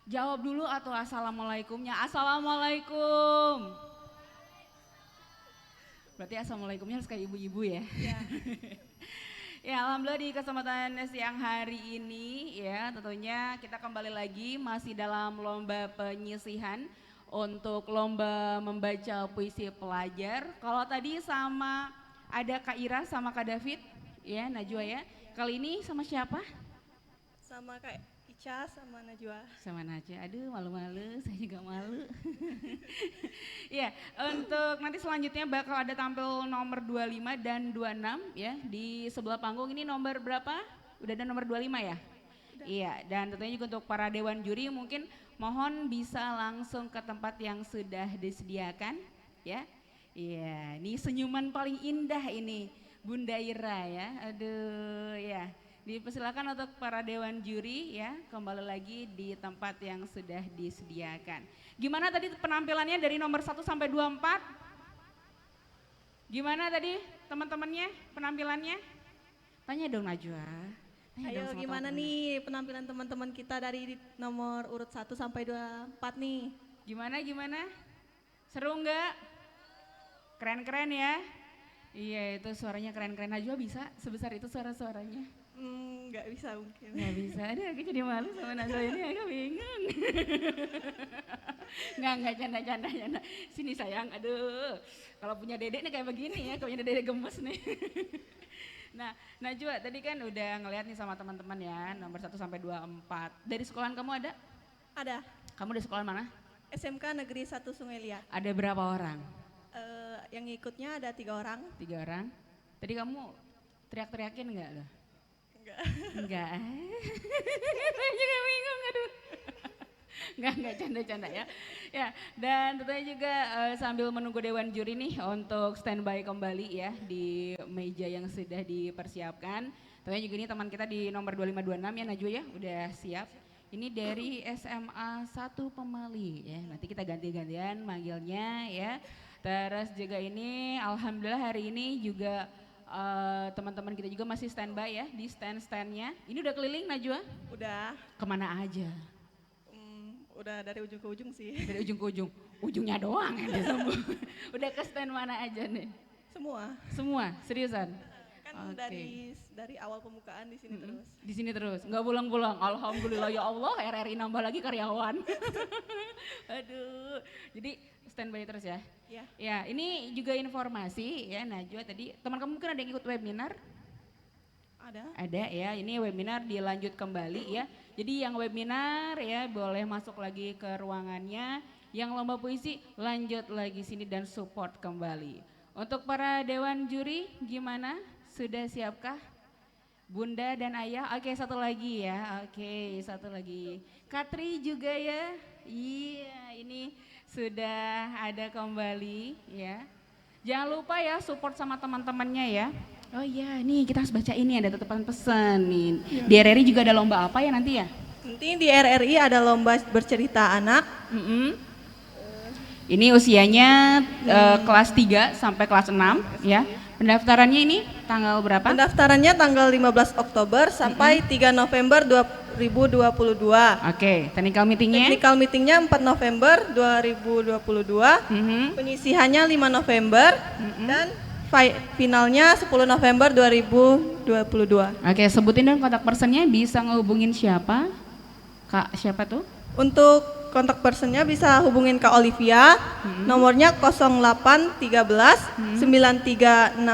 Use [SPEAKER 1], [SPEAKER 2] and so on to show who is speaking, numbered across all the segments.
[SPEAKER 1] Jawab dulu atau assalamualaikumnya. Assalamualaikum. Berarti assalamualaikumnya harus kayak ibu-ibu ya.
[SPEAKER 2] Ya.
[SPEAKER 1] Ya, alhamdulillah di kesempatan siang hari ini ya tentunya kita kembali lagi masih dalam lomba penyisihan untuk lomba membaca puisi pelajar. Kalau tadi sama ada Kak Ira sama Kak David ya Najwa ya. Kali ini sama siapa?
[SPEAKER 2] Sama Kak Ica sama Najwa.
[SPEAKER 1] Sama Najwa. Aduh malu-malu, saya juga malu. Ya, untuk nanti selanjutnya bakal ada tampil nomor 25 dan 26 ya di sebelah panggung. Ini nomor berapa? Udah ada nomor 25 ya? Udah. Iya, dan tentunya juga untuk para dewan juri mungkin mohon bisa langsung ke tempat yang sudah disediakan ya. Iya, ini senyuman paling indah ini Bunda Ira ya. Aduh ya. Dipersilakan untuk para dewan juri ya kembali lagi di tempat yang sudah disediakan. Gimana tadi penampilannya dari nomor 1 sampai 24? Gimana tadi teman-temannya penampilannya? Tanya dong Najwa.
[SPEAKER 2] Ayo gimana nih penampilan teman-teman kita dari nomor urut 1 sampai 24 nih?
[SPEAKER 1] Gimana? Seru enggak? Keren-keren ya? Iya itu suaranya keren-keren. Najwa bisa sebesar itu suara-suaranya?
[SPEAKER 2] Nggak bisa mungkin.
[SPEAKER 1] Nggak bisa, aduh aku jadi malu sama Najwa ini, aku bingung. Nggak canda. Sini sayang, aduh. Kalau punya dedek nih kayak begini ya, kalau punya dedek gemes nih. Nah, Najwa tadi kan udah ngeliat nih sama teman-teman ya, nomor 1 sampai 24. Dari sekolahan kamu ada?
[SPEAKER 2] Ada.
[SPEAKER 1] Kamu dari sekolah mana?
[SPEAKER 2] SMK Negeri 1 Sungai Liat.
[SPEAKER 1] Ada berapa orang?
[SPEAKER 2] Yang ikutnya ada 3 orang.
[SPEAKER 1] 3 orang. Tadi kamu teriak-teriakin enggak loh? Enggak. Saya juga bingung, aduh. Enggak canda-canda ya. Ya, dan tentunya juga sambil menunggu dewan juri nih untuk standby kembali ya di meja yang sudah dipersiapkan. Tentunya juga ini teman kita di nomor 2526 ya Najwa ya, udah siap. Ini dari SMA 1 Pemali ya. Nanti kita ganti-gantian manggilnya ya. Terus juga ini alhamdulillah hari ini juga teman-teman kita juga masih standby ya di stand-standnya. Ini udah keliling Najwa?
[SPEAKER 2] Udah.
[SPEAKER 1] Kemana aja?
[SPEAKER 2] Udah dari ujung ke ujung sih.
[SPEAKER 1] Dari ujung ke ujung? Ujungnya doang yang disebut. Udah ke stand mana aja nih? Semua? Seriusan?
[SPEAKER 2] Kan dari awal pembukaan di sini terus.
[SPEAKER 1] Di sini terus, nggak pulang-pulang. Alhamdulillah ya Allah, RRI nambah lagi karyawan. Aduh, jadi standby terus ya?
[SPEAKER 2] Iya.
[SPEAKER 1] Ya, ini juga informasi ya Najwa tadi, teman kamu mungkin ada yang ikut webinar? Ada ya, ini webinar dilanjut kembali ya. Jadi yang webinar ya boleh masuk lagi ke ruangannya, yang lomba puisi lanjut lagi sini dan support kembali. Untuk para dewan juri gimana? Sudah siapkah? Bunda dan ayah, oke satu lagi ya, oke satu lagi. Katri juga ya, iya ini sudah ada kembali ya. Jangan lupa ya support sama teman-temannya ya. Oh iya nih kita harus baca ini ada tetapan pesan nih. Di RRI juga ada lomba apa ya nanti ya?
[SPEAKER 2] Nanti di RRI ada lomba bercerita anak.
[SPEAKER 1] Ini usianya kelas 3 sampai kelas 6 ya. Pendaftarannya ini tanggal berapa?
[SPEAKER 2] Pendaftarannya tanggal 15 Oktober sampai 3 November 2022.
[SPEAKER 1] Oke, technical meetingnya?
[SPEAKER 2] Technical meetingnya 4 November 2022. Penyisihannya 5 November dan finalnya 10 November 2022.
[SPEAKER 1] Oke, sebutin dong kontak personnya, bisa ngehubungin siapa? Kak, siapa tuh?
[SPEAKER 2] Untuk kontak personnya bisa hubungin Kak Olivia, nomornya 0813 9362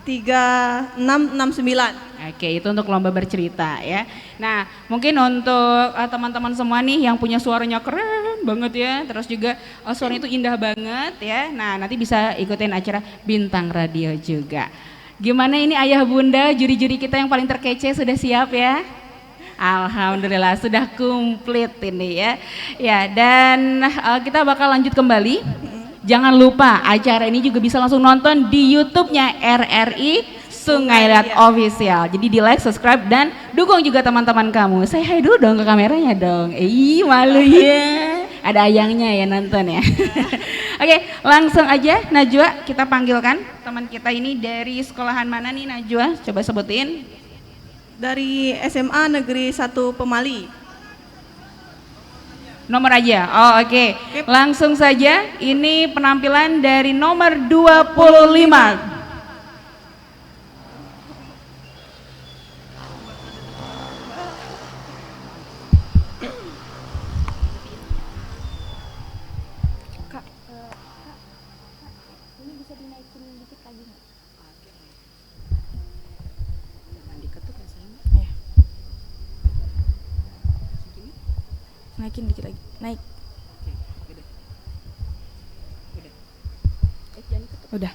[SPEAKER 2] 3669.
[SPEAKER 1] Oke, itu untuk lomba bercerita ya. Nah, mungkin untuk teman-teman semua nih yang punya suaranya keren banget ya, terus juga suaranya itu indah banget ya. Nah, nanti bisa ikutin acara Bintang Radio juga. Gimana ini ayah bunda, juri-juri kita yang paling terkece sudah siap ya? Alhamdulillah sudah komplit ini ya. Ya, dan kita bakal lanjut kembali. Jangan lupa acara ini juga bisa langsung nonton di YouTube-nya RRI Sungai Liat Official. Jadi di like, subscribe dan dukung juga teman-teman kamu. Say hi dulu dong ke kameranya dong. Malu ya. Ada ayangnya ya nonton ya. Oke, langsung aja Najwa kita panggilkan teman kita ini dari sekolahan mana nih Najwa? Coba sebutin.
[SPEAKER 2] Dari SMA Negeri 1 Pemali.
[SPEAKER 1] Nomor aja. Oh, oke. Langsung saja ini penampilan dari nomor 25.
[SPEAKER 3] Naikin dikit lagi. Naik. Udah.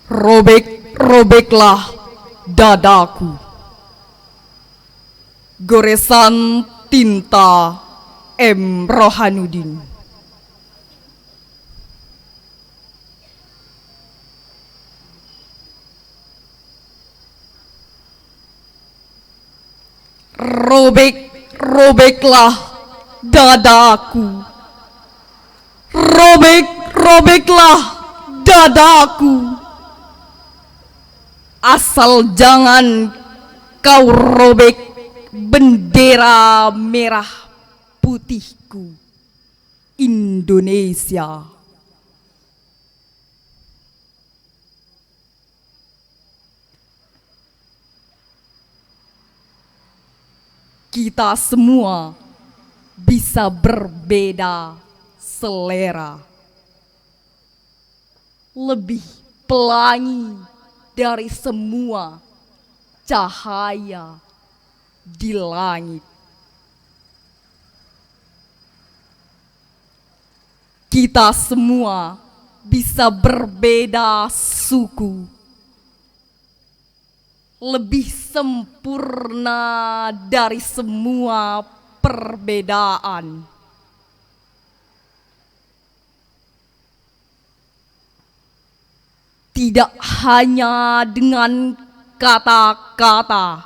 [SPEAKER 4] Robek-robeklah dadaku. Goresan tinta M. Rohanuddin. Robek-robeklah dadaku. Robek-robeklah dadaku. Asal jangan kau robek bendera merah putihku Indonesia. Kita semua bisa berbeda selera, lebih pelangi dari semua cahaya di langit. Kita semua bisa berbeda suku, lebih sempurna dari semua perbedaan. Tidak hanya dengan kata-kata,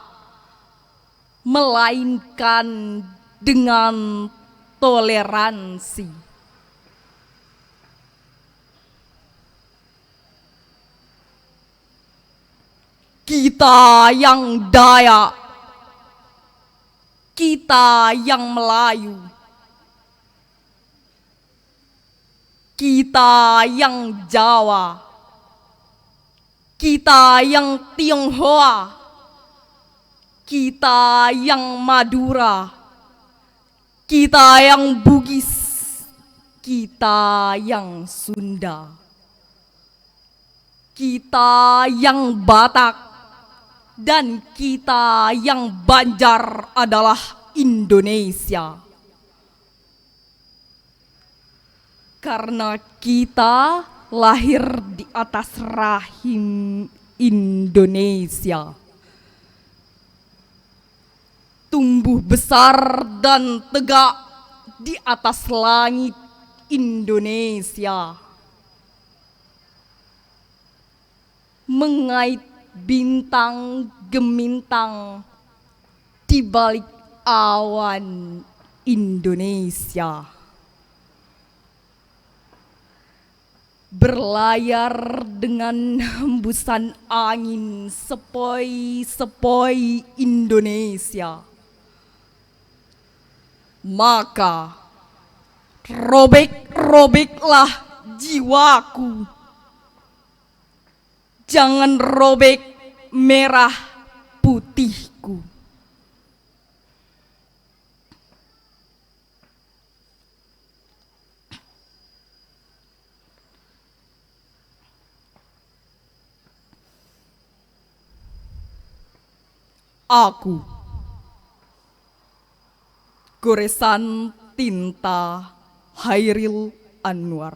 [SPEAKER 4] melainkan dengan toleransi. Kita yang Dayak, kita yang Melayu, kita yang Jawa, kita yang Tionghoa, kita yang Madura, kita yang Bugis, kita yang Sunda, kita yang Batak, dan kita yang Banjar adalah Indonesia. Karena kita lahir di atas rahim Indonesia, tumbuh besar dan tegak di atas langit Indonesia, mengait bintang gemintang di balik awan Indonesia. berlayar dengan hembusan angin sepoi-sepoi Indonesia. Maka robek-robeklah jiwaku. Jangan robek merah putihku. Aku, goresan tinta Hairil Anwar.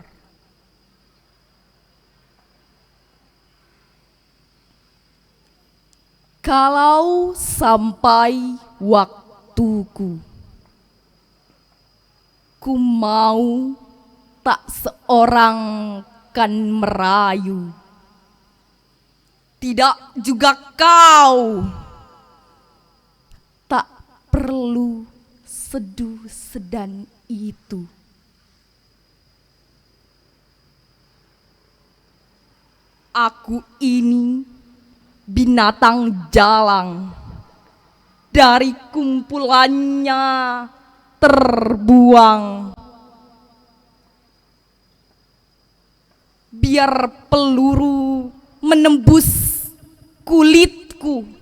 [SPEAKER 4] Kalau sampai waktuku, ku mau tak seorang kan merayu, tidak juga kau. Tak perlu seduh sedan itu. Aku ini binatang jalang, dari kumpulannya terbuang. Biar peluru menembus kulitku,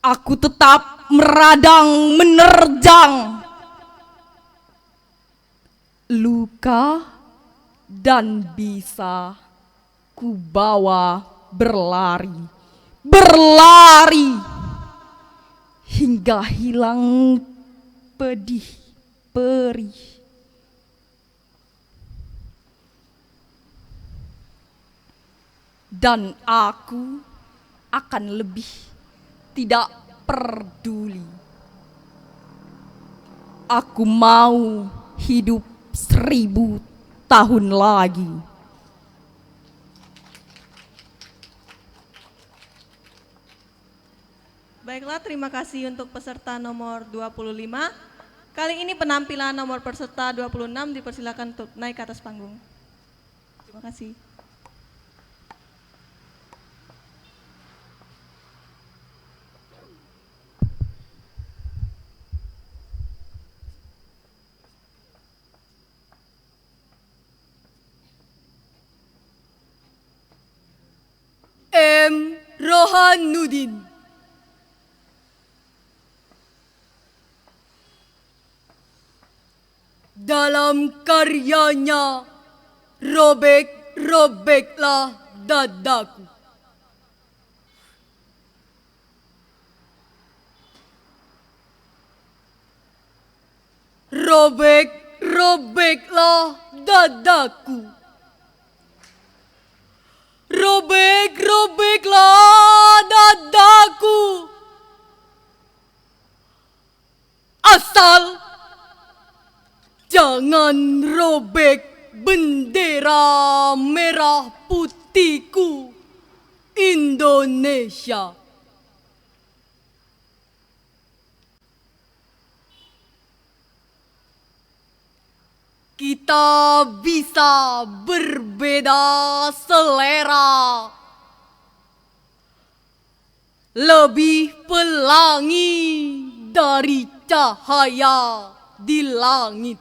[SPEAKER 4] aku tetap meradang menerjang. Luka dan bisa ku bawa berlari, berlari hingga hilang pedih perih. Dan aku akan lebih tidak peduli. Aku mau hidup 1000 tahun lagi.
[SPEAKER 2] Baiklah, terima kasih untuk peserta nomor 25. Kali ini penampilan nomor peserta 26 dipersilakan untuk naik ke atas panggung. Terima kasih.
[SPEAKER 4] M. Rohanuddin. Dalam karyanya Robek-robeklah dadaku. Robek-robeklah dadaku. Robek-robeklah dadaku. Asal jangan robek bendera merah putihku Indonesia. Kita bisa berbeda selera, lebih pelangi dari cahaya di langit.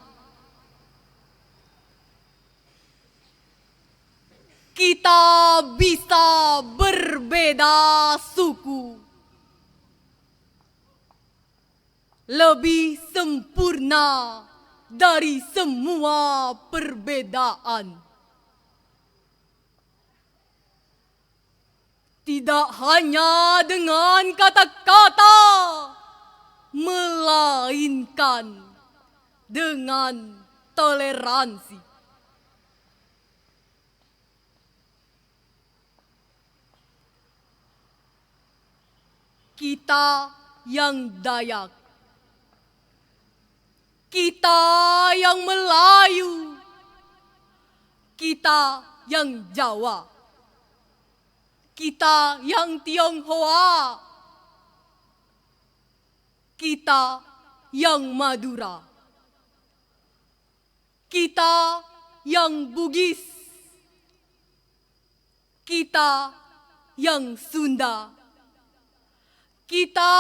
[SPEAKER 4] Kita bisa berbeda suku, lebih sempurna dari semua perbedaan. Tidak hanya dengan kata-kata, melainkan dengan toleransi. Kita yang Dayak, kita yang Melayu, kita yang Jawa, kita yang Tionghoa, kita yang Madura, kita yang Bugis, kita yang Sunda, kita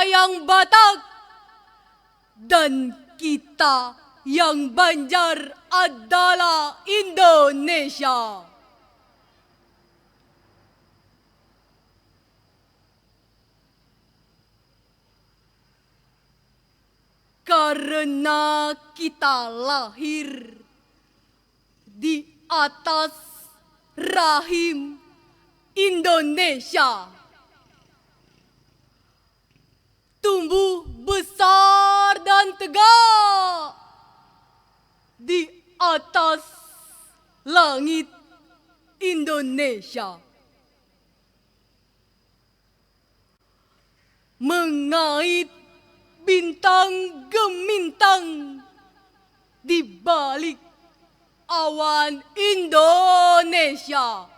[SPEAKER 4] yang Batak, dan kita yang Banjar adalah Indonesia. Karena kita lahir di atas rahim Indonesia, tumbuh besar dan tegak di atas langit Indonesia, mengait bintang gemintang di balik awan Indonesia,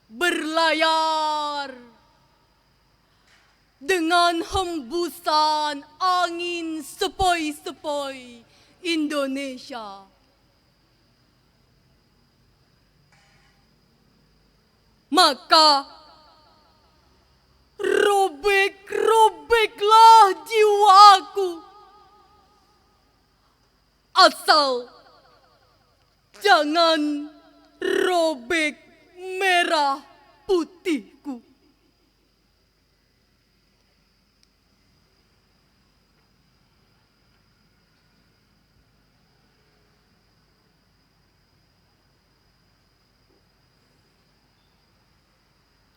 [SPEAKER 4] berlayar dengan hembusan angin sepoi-sepoi Indonesia. Maka robek-robeklah jiwaku, asal jangan robek merah putihku.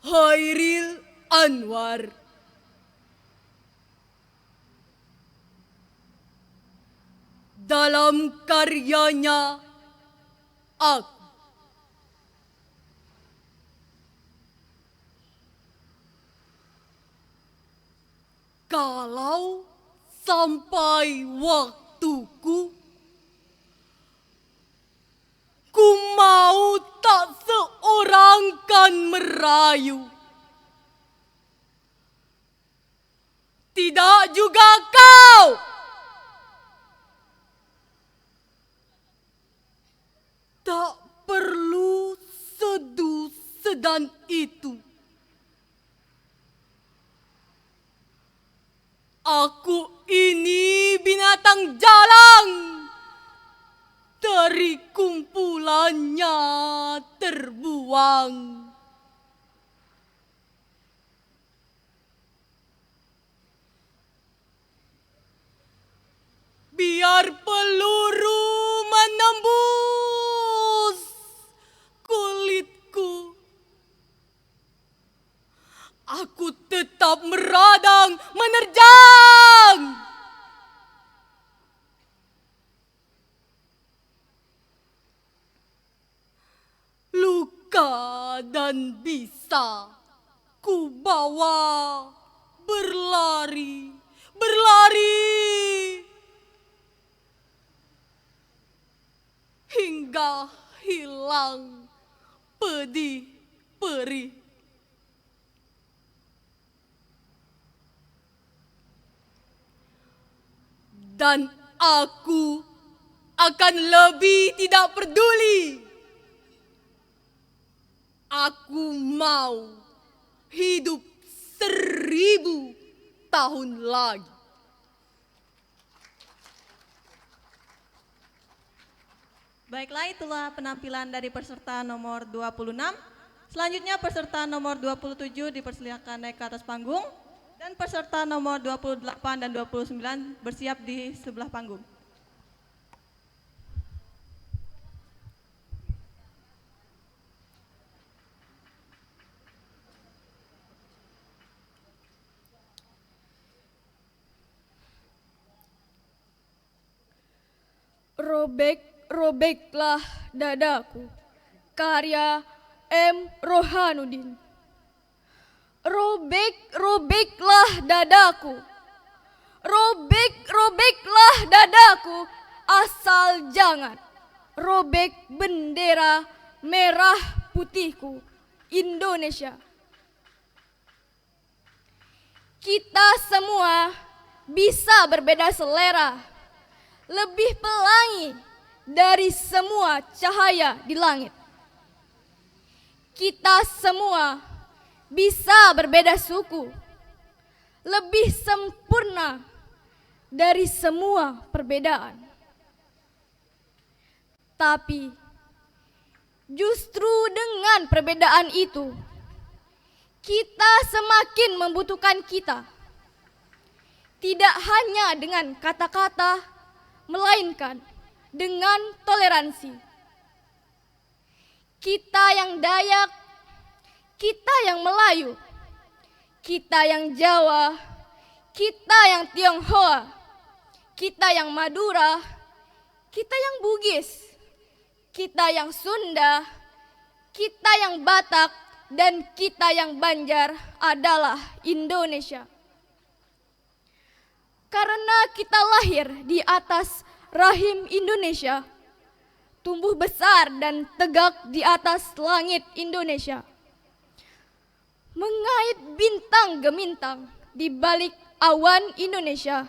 [SPEAKER 4] Hairil Anwar. Dalam karyanya Aku. Kalau sampai waktuku, ku mau tak seorang kan merayu. Tidak juga kau. Tak perlu seduh sedan itu. Aku ini binatang jalang. Dari kumpulannya terbuang. Biar peluru menembus kulitku, aku tetap meradang, menerjang. Luka dan bisa ku bawa berlari, berlari. Hingga hilang pedih perih. Dan aku akan lebih tidak peduli. Aku mau hidup 1000 tahun lagi.
[SPEAKER 2] Baiklah, itulah penampilan dari peserta nomor 26. Selanjutnya peserta nomor 27 dipersilakan naik ke atas panggung. Dan peserta nomor 28 dan 29 bersiap di sebelah panggung.
[SPEAKER 3] Robek-robeklah dadaku, karya M. Rohanuddin. Robek-robeklah dadaku, robek-robeklah dadaku, asal jangan robek bendera merah putihku Indonesia. Kita semua bisa berbeda selera, lebih pelangi dari semua cahaya di langit. Kita semua bisa berbeda suku, lebih sempurna dari semua perbedaan. Tapi justru dengan perbedaan itu, kita semakin membutuhkan kita. Tidak hanya dengan kata-kata, melainkan dengan toleransi. Kita yang Dayak, kita yang Melayu, kita yang Jawa, kita yang Tionghoa, kita yang Madura, kita yang Bugis, kita yang Sunda, kita yang Batak, dan kita yang Banjar adalah Indonesia. Karena kita lahir di atas rahim Indonesia, tumbuh besar dan tegak di atas langit Indonesia, mengait bintang gemintang di balik awan Indonesia,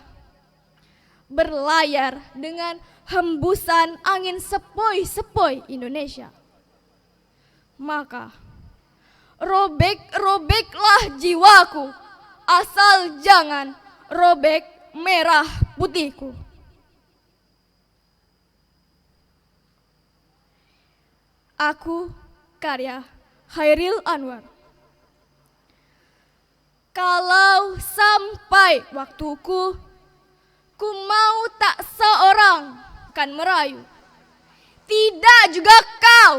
[SPEAKER 3] berlayar dengan hembusan angin sepoi-sepoi Indonesia. Maka robek-robeklah jiwaku, asal jangan robek merah putihku. Aku, karya Hairil Anwar. Kalau sampai waktuku, ku mau tak seorang kan merayu, tidak juga kau.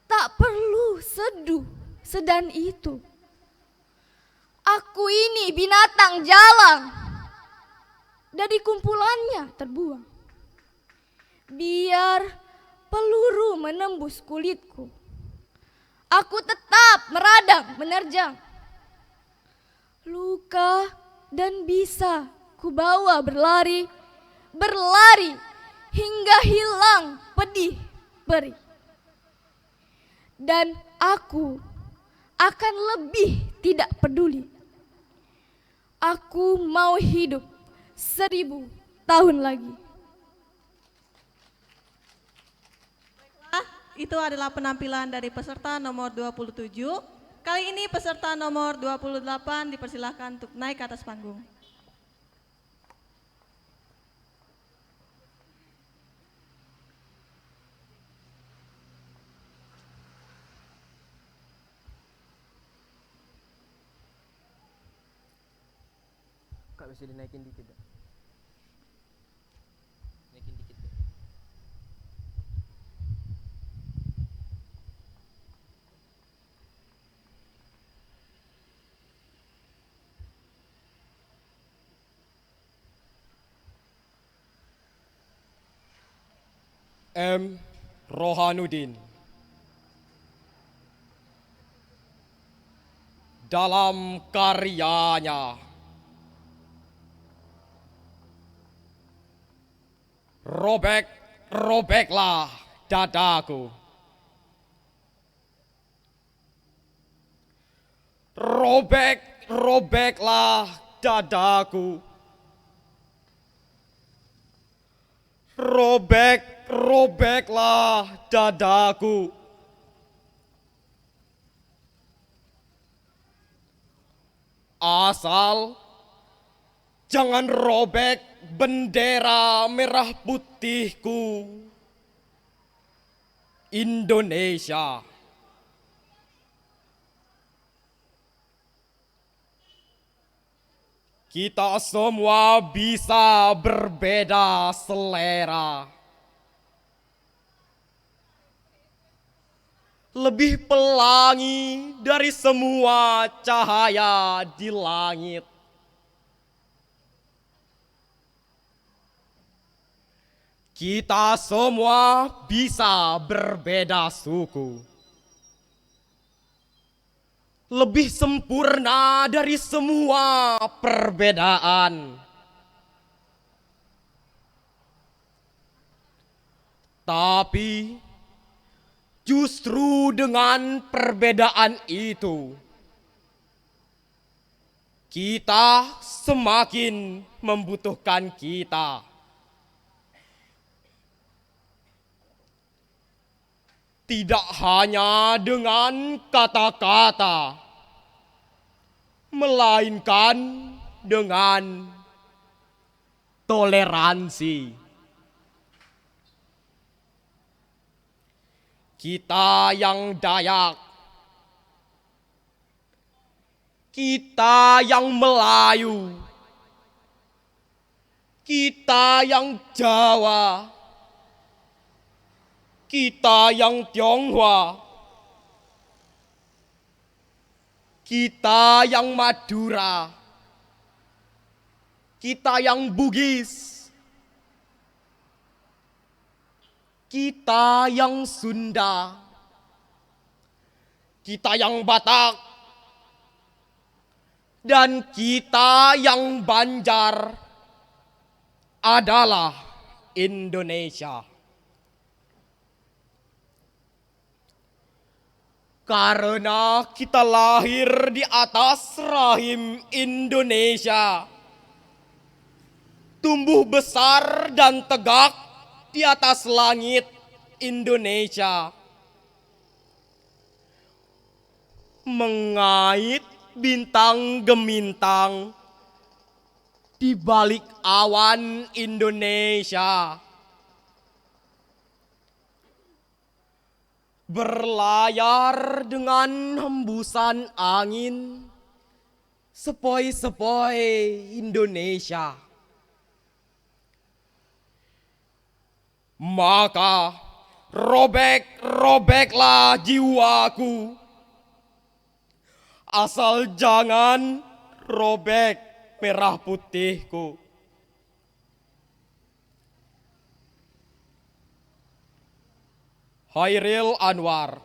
[SPEAKER 3] Tak perlu seduh sedan itu. Aku ini binatang jalang, dari kumpulannya terbuang. Biar peluru menembus kulitku, aku tetap meradang menerjang. Luka dan bisa ku bawa berlari, berlari hingga hilang pedih perih. Dan aku akan lebih tidak peduli. Aku mau hidup 1000 tahun lagi.
[SPEAKER 2] Itu adalah penampilan dari peserta nomor 27. Kali ini peserta nomor 28 dipersilahkan untuk naik ke atas panggung.
[SPEAKER 5] Kak, bisa dinaikin dikit ya? Naikin dikit ya?
[SPEAKER 6] M. Rohanuddin. Dalam karyanya Robek-robeklah dadaku. Robek-robeklah dadaku. Robek-robeklah dadaku. Asal jangan robek bendera merah putihku, Indonesia. Kita semua bisa berbeda selera, lebih pelangi dari semua cahaya di langit. Kita semua bisa berbeda suku, lebih sempurna dari semua perbedaan. Tapi justru dengan perbedaan itu, kita semakin membutuhkan kita. Tidak hanya dengan kata-kata, melainkan dengan toleransi. Kita yang Dayak, kita yang Melayu, kita yang Jawa, kita yang Tionghoa, kita yang Madura, kita yang Bugis, kita yang Sunda, kita yang Batak, dan kita yang Banjar adalah Indonesia. Karena kita lahir di atas rahim Indonesia, tumbuh besar dan tegak di atas langit Indonesia, mengait bintang gemintang di balik awan Indonesia, berlayar dengan hembusan angin sepoi-sepoi Indonesia. Maka robek-robeklah jiwaku, asal jangan robek merah putihku. Hairil Anwar.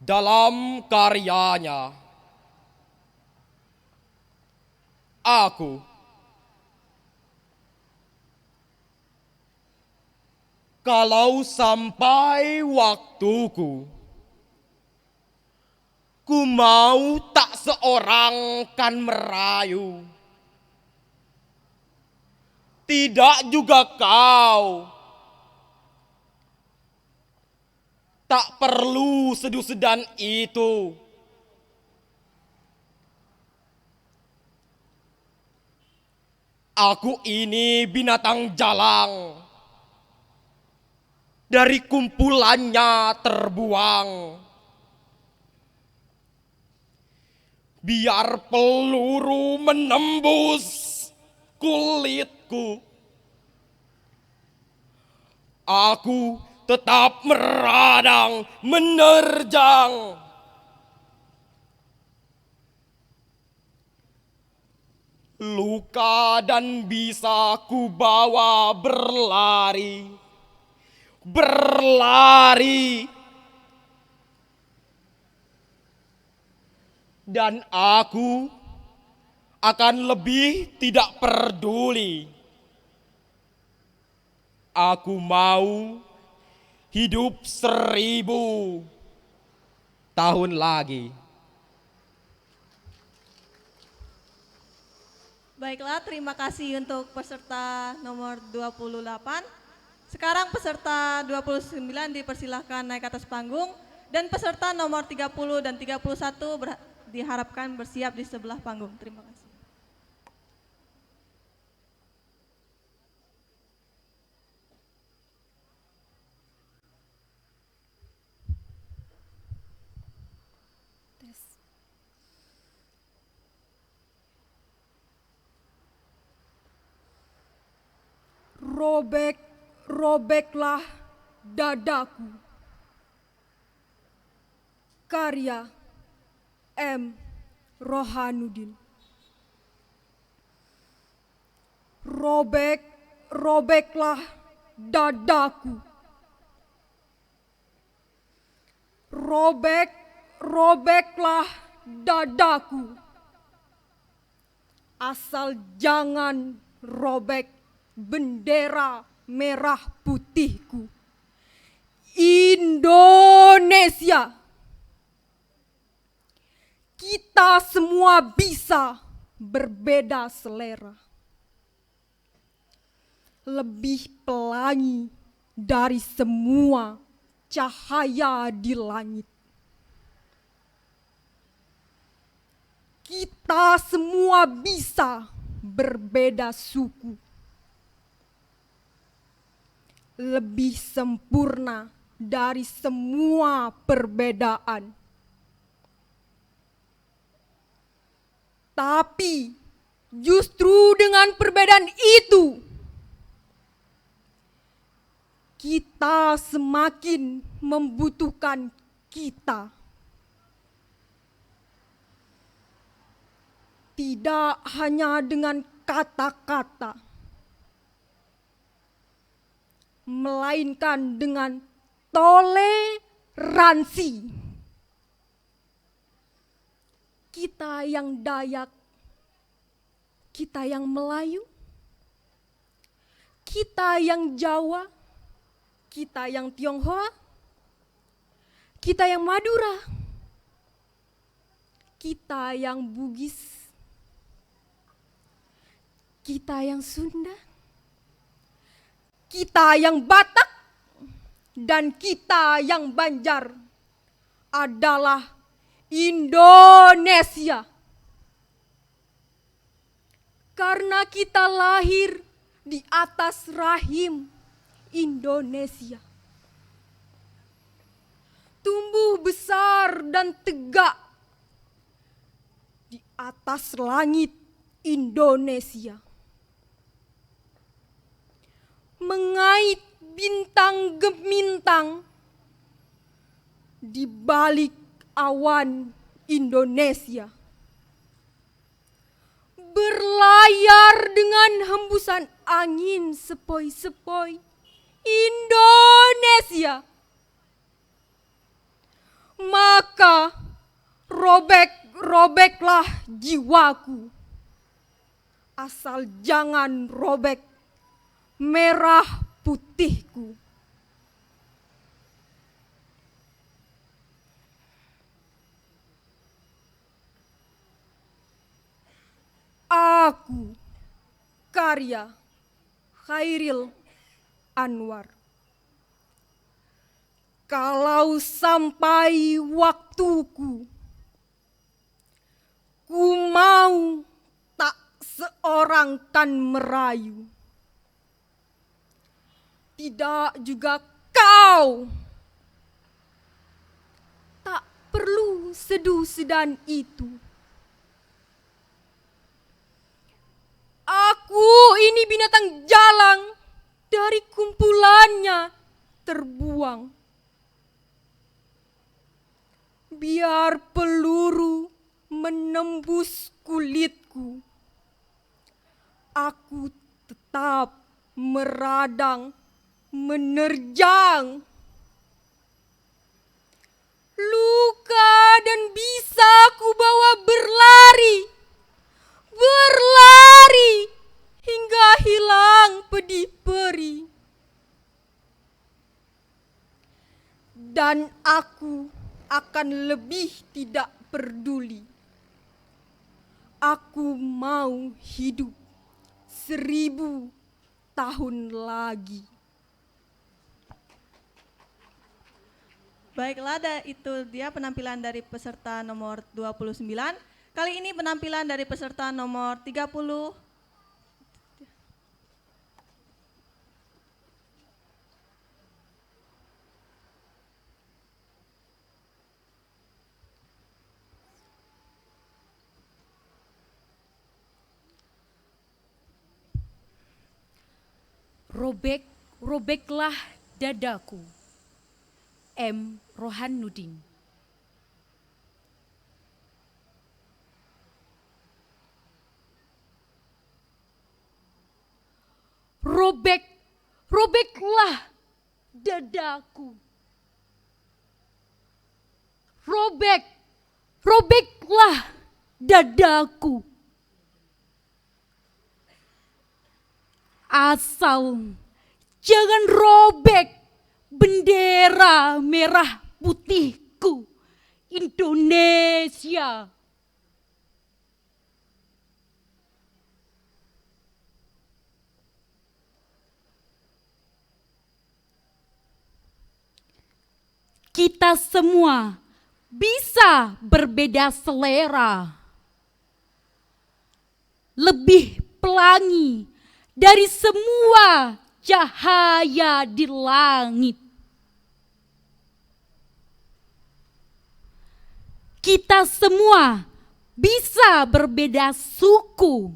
[SPEAKER 6] Dalam karyanya, Aku. Kalau sampai waktuku, ku mau tak seorang kan merayu. Tidak juga kau. Tak perlu sedu-sedan itu. Aku ini binatang jalang. Dari kumpulannya terbuang. Biar peluru menembus kulitku, aku tetap meradang, menerjang. Luka dan bisa ku bawa berlari. Dan aku akan lebih tidak peduli. Aku mau hidup 1000 tahun lagi.
[SPEAKER 2] Baiklah, terima kasih untuk peserta nomor 28. Sekarang peserta 29 dipersilahkan naik ke atas panggung, dan peserta nomor 30 dan 31 diharapkan bersiap di sebelah panggung. Terima kasih.
[SPEAKER 3] Robeklah dadaku. Karya M. Rohanuddin. Robeklah dadaku. Robeklah dadaku. Asal jangan robek bendera merah putihku. Indonesia.
[SPEAKER 7] Kita semua bisa berbeda selera, lebih pelangi dari semua cahaya di langit. Kita semua bisa berbeda suku, lebih sempurna dari semua perbedaan. Tapi justru dengan perbedaan itu, kita semakin membutuhkan kita. Tidak hanya dengan kata-kata, melainkan dengan toleransi. Kita yang Dayak, kita yang Melayu, kita yang Jawa, kita yang Tionghoa, kita yang Madura, kita yang Bugis, kita yang Sunda, kita yang Batak, dan kita yang Banjar adalah Indonesia. Karena kita lahir di atas rahim Indonesia. Tumbuh besar dan tegak di atas langit Indonesia. Mengait bintang gemintang di balik awan Indonesia. Berlayar dengan hembusan angin sepoi-sepoi Indonesia. Maka robek-robeklah jiwaku, asal jangan robek merah putihku. Aku, karya Chairil Anwar. Kalau sampai waktuku, ku mau tak seorang kan merayu. Tidak juga kau. Tak perlu sedu-sedan itu. Aku ini binatang jalang, dari kumpulannya terbuang. Biar peluru menembus kulitku, aku tetap meradang, menerjang. Luka dan bisa ku bawa berlari, berlari hingga hilang pedih perih. Dan aku akan lebih tidak peduli. Aku mau hidup 1000 tahun lagi.
[SPEAKER 2] Baiklah, itu dia penampilan dari peserta nomor 29. Kali ini penampilan dari peserta nomor 30.
[SPEAKER 8] Robeklah dadaku. M. Rohanuddin. Robeklah dadaku. Robeklah dadaku. Asal jangan robek bendera merah putihku, Indonesia. kita semua bisa berbeda selera, lebih pelangi dari semua cahaya di langit. Kita semua bisa berbeda suku,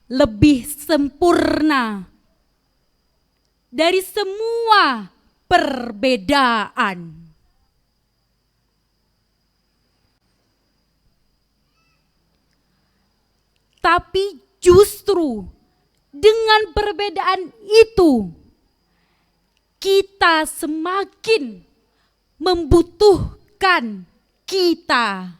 [SPEAKER 8] lebih sempurna dari semua perbedaan. Tapi justru dengan perbedaan itu, kita semakin membutuhkan kita.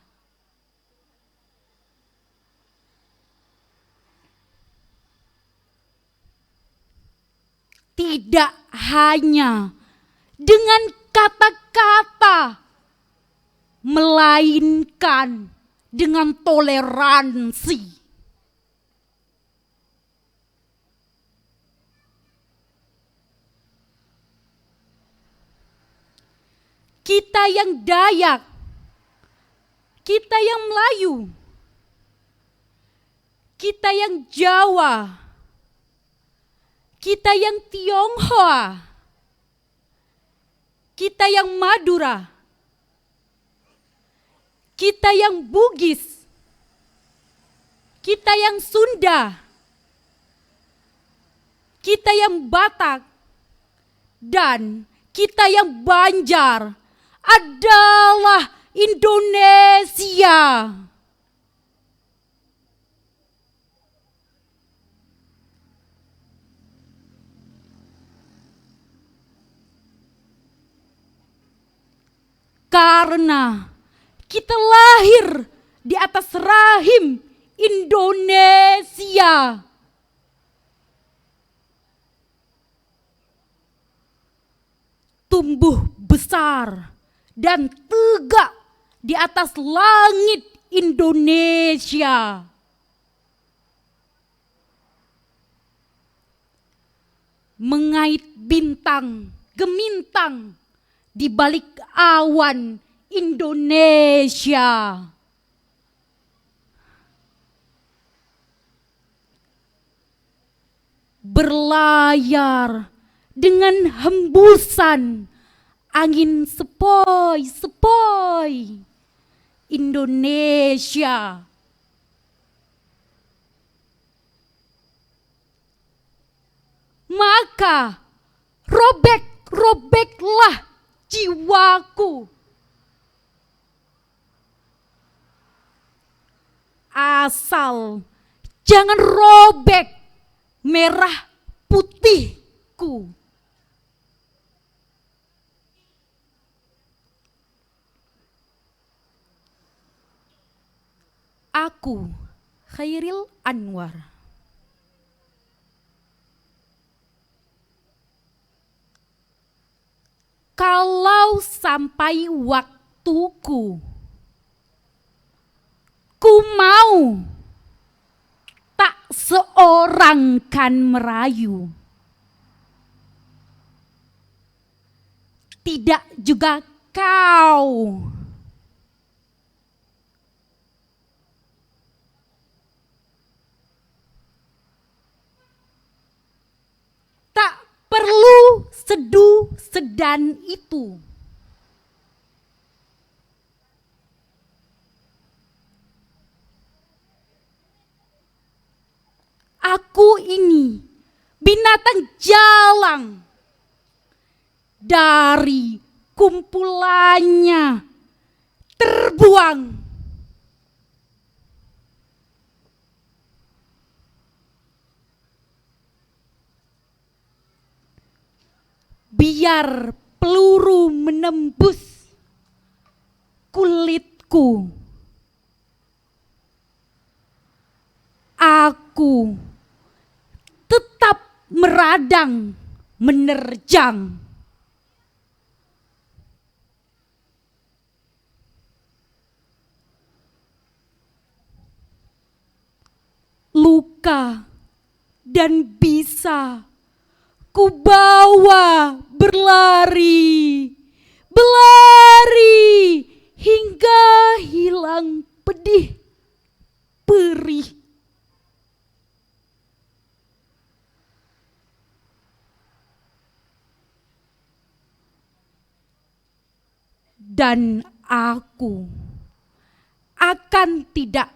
[SPEAKER 8] Tidak hanya dengan kata-kata, melainkan dengan toleransi. Kita yang Dayak, kita yang Melayu, kita yang Jawa, kita yang Tionghoa, kita yang Madura, kita yang Bugis, kita yang Sunda, kita yang Batak, dan kita yang Banjar adalah Indonesia. Karena kita lahir di atas rahim Indonesia. Tumbuh besar dan tegak di atas langit Indonesia. Mengait bintang gemintang di balik awan Indonesia. Berlayar dengan hembusan angin sepoi-sepoi Indonesia. Maka robek-robeklah jiwaku. Asal jangan robek merah putihku. Aku, Khairil Anwar. Kalau sampai waktuku, ku mau tak seorang kan merayu. Tidak juga kau. Perlu seduh sedan itu. Aku ini binatang jalang. Dari kumpulannya terbuang. Biar peluru menembus kulitku. Aku tetap meradang, menerjang. Luka dan bisa ku bawa berlari, berlari hingga hilang pedih perih. Dan aku akan tidak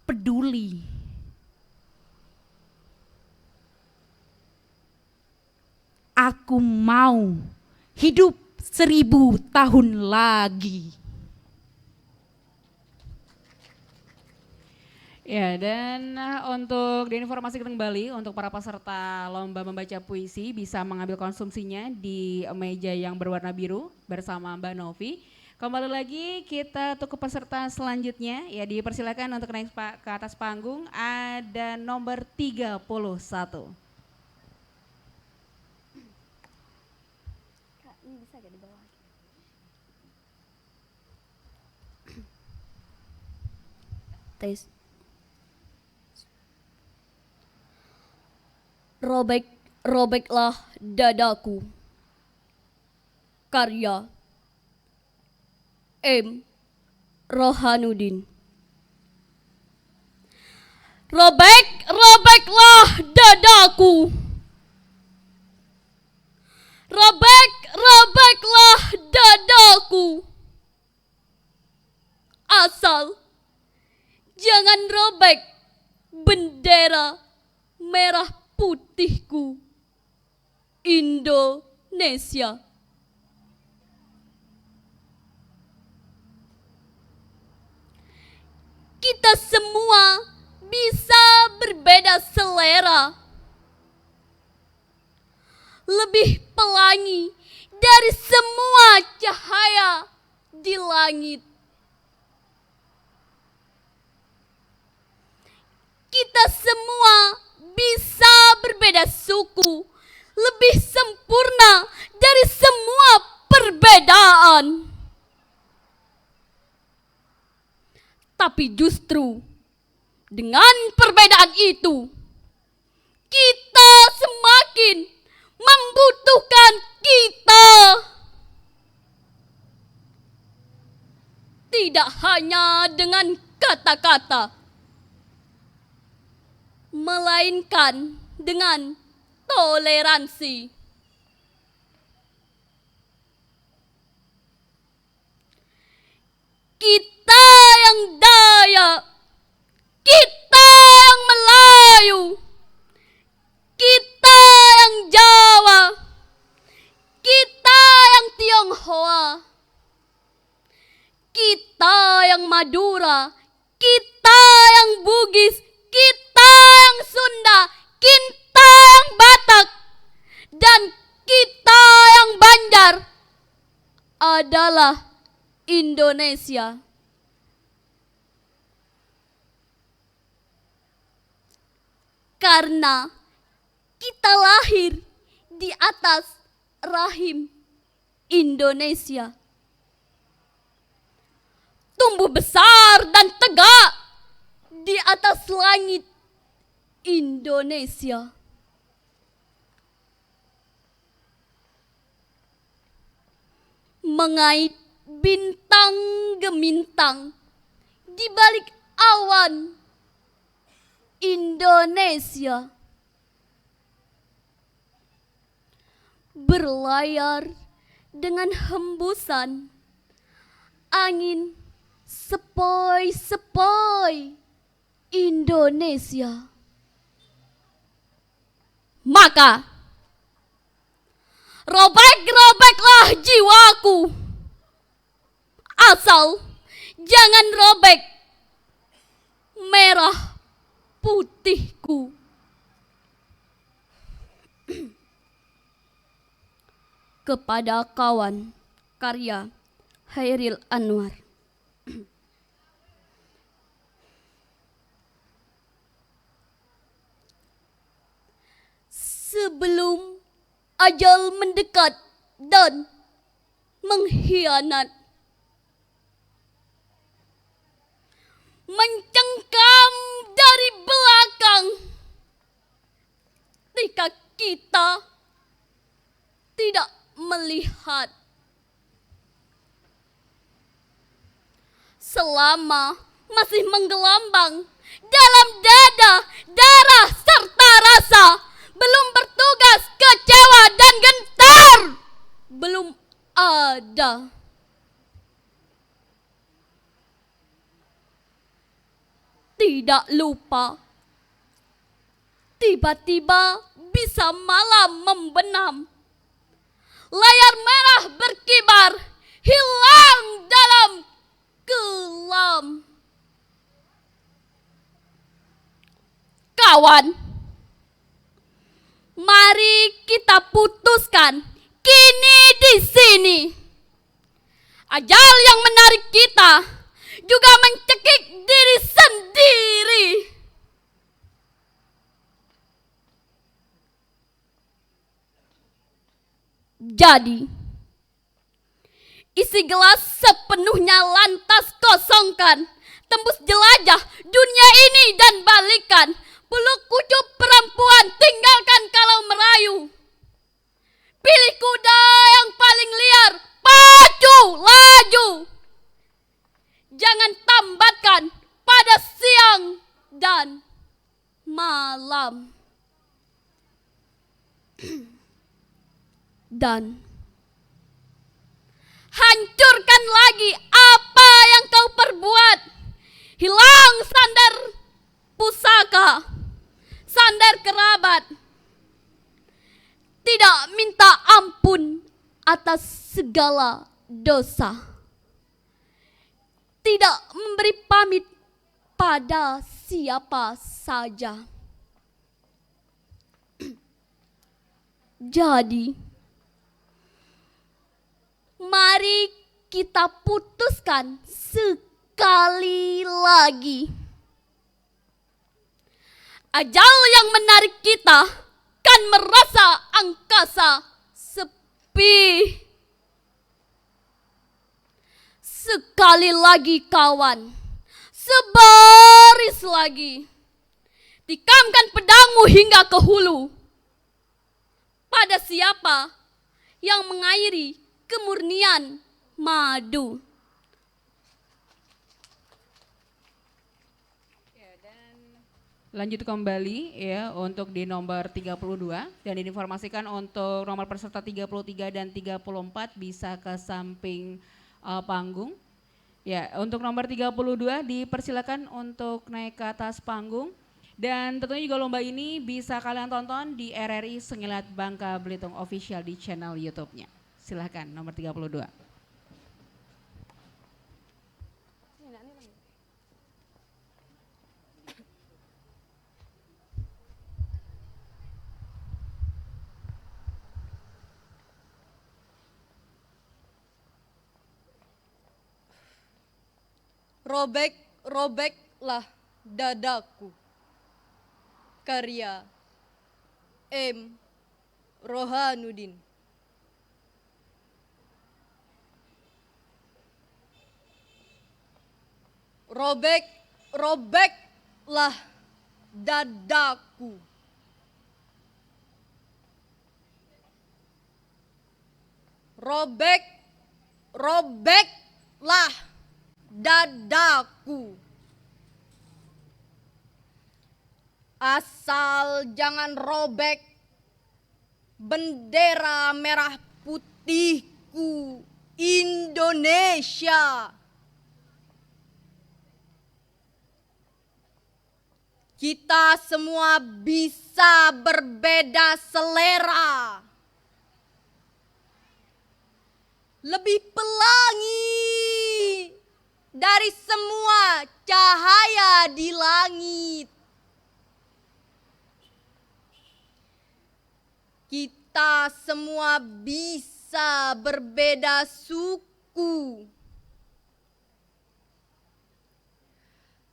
[SPEAKER 8] peduli. Aku mau hidup 1000 tahun lagi.
[SPEAKER 1] Ya, dan untuk diinformasikan kembali untuk para peserta lomba membaca puisi bisa mengambil konsumsinya di meja yang berwarna biru bersama Mbak Novi. Kembali lagi kita untuk ke peserta selanjutnya, ya dipersilakan untuk naik ke atas panggung, ada nomor 31.
[SPEAKER 3] Tes. Robeklah dadaku. Karya M. Rohanuddin. Robeklah dadaku. Robeklah dadaku. Asal jangan robek bendera merah putihku Indonesia. Kita semua bisa berbeda selera, lebih pelangi dari semua cahaya di langit. Kita semua bisa berbeda suku, lebih sempurna dari semua perbedaan. Tapi justru dengan perbedaan itu, kita semakin membutuhkan kita. Tidak hanya dengan kata-kata, melainkan dengan toleransi. Kita yang Dayak, kita yang Melayu, kita yang Jawa, kita yang Tionghoa, kita yang Madura, kita yang Bugis, kita yang Sunda, kita yang Batak, dan kita yang Banjar adalah Indonesia. Karena kita lahir di atas rahim Indonesia. Tumbuh besar dan tegak di atas langit Indonesia. Mengait bintang gemintang di balik awan Indonesia. Berlayar dengan hembusan angin sepoi-sepoi Indonesia. Maka robek-robeklah jiwaku. Asal jangan robek merah putihku. Kepada kawan, karya Hairil Anwar. Sebelum ajal mendekat dan mengkhianat, mencengkam dari belakang ketika kita tidak melihat. Selama masih menggelambang dalam dada, darah serta rasa, belum bertugas, kecewa dan gentar, belum ada. Tidak lupa, tiba-tiba bisa malam membenam. Layar merah berkibar, hilang dalam kelam. Kawan, mari kita putuskan kini di sini. Ajal yang menarik kita juga mencekik diri sendiri. Jadi, isi gelas sepenuhnya lantas kosongkan. Tembus jelajah dunia ini dan balikan. Peluk kucup perempuan, tinggalkan kalau merayu. Pilih kuda yang paling liar, pacu laju. Jangan tambatkan pada siang dan malam. Dan hancurkan lagi apa yang kau perbuat. Hilang sandar pusaka, sandar kerabat. Tidak minta ampun atas segala dosa. Tidak memberi pamit pada siapa saja. Jadi, mari kita putuskan sekali lagi. Ajal yang menarik kita kan merasa angkasa sepi. Sekali lagi kawan, sebaris lagi. Tikamkan pedangmu hingga ke hulu. Pada siapa yang mengairi kemurnian madu.
[SPEAKER 1] Lanjut kembali ya untuk di nomor 32 dan diinformasikan untuk nomor peserta 33 dan 34 bisa ke samping panggung. Ya, untuk nomor 32 dipersilakan untuk naik ke atas panggung. Dan tentunya juga lomba ini bisa kalian tonton di RRI Sengilat Bangka Belitung Official di channel YouTube-nya. Silahkan nomor 32.
[SPEAKER 7] Robek-robeklah dadaku. Karya M. Rohanuddin. Robek-robeklah dadaku. Robek-robeklah dadaku. Asal jangan robek bendera merah putihku Indonesia. Kita semua bisa berbeda selera. Lebih pelangi dari semua cahaya di langit. Kita semua bisa berbeda suku.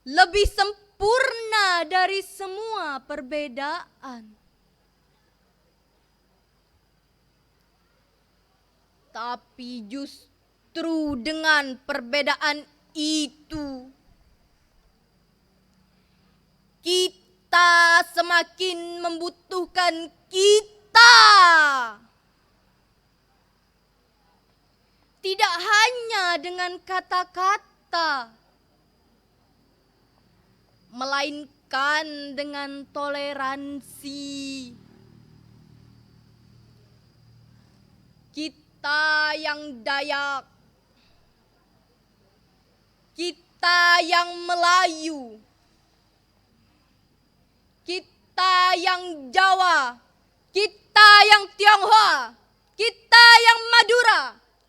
[SPEAKER 7] Lebih sempurna dari semua perbedaan. Tapi justru dengan perbedaan itu, kita semakin membutuhkan kita. tidak hanya dengan kata-kata, melainkan dengan toleransi. Kita yang Dayak, kita yang Melayu, kita yang Jawa, kita yang Tionghoa, kita yang Madura,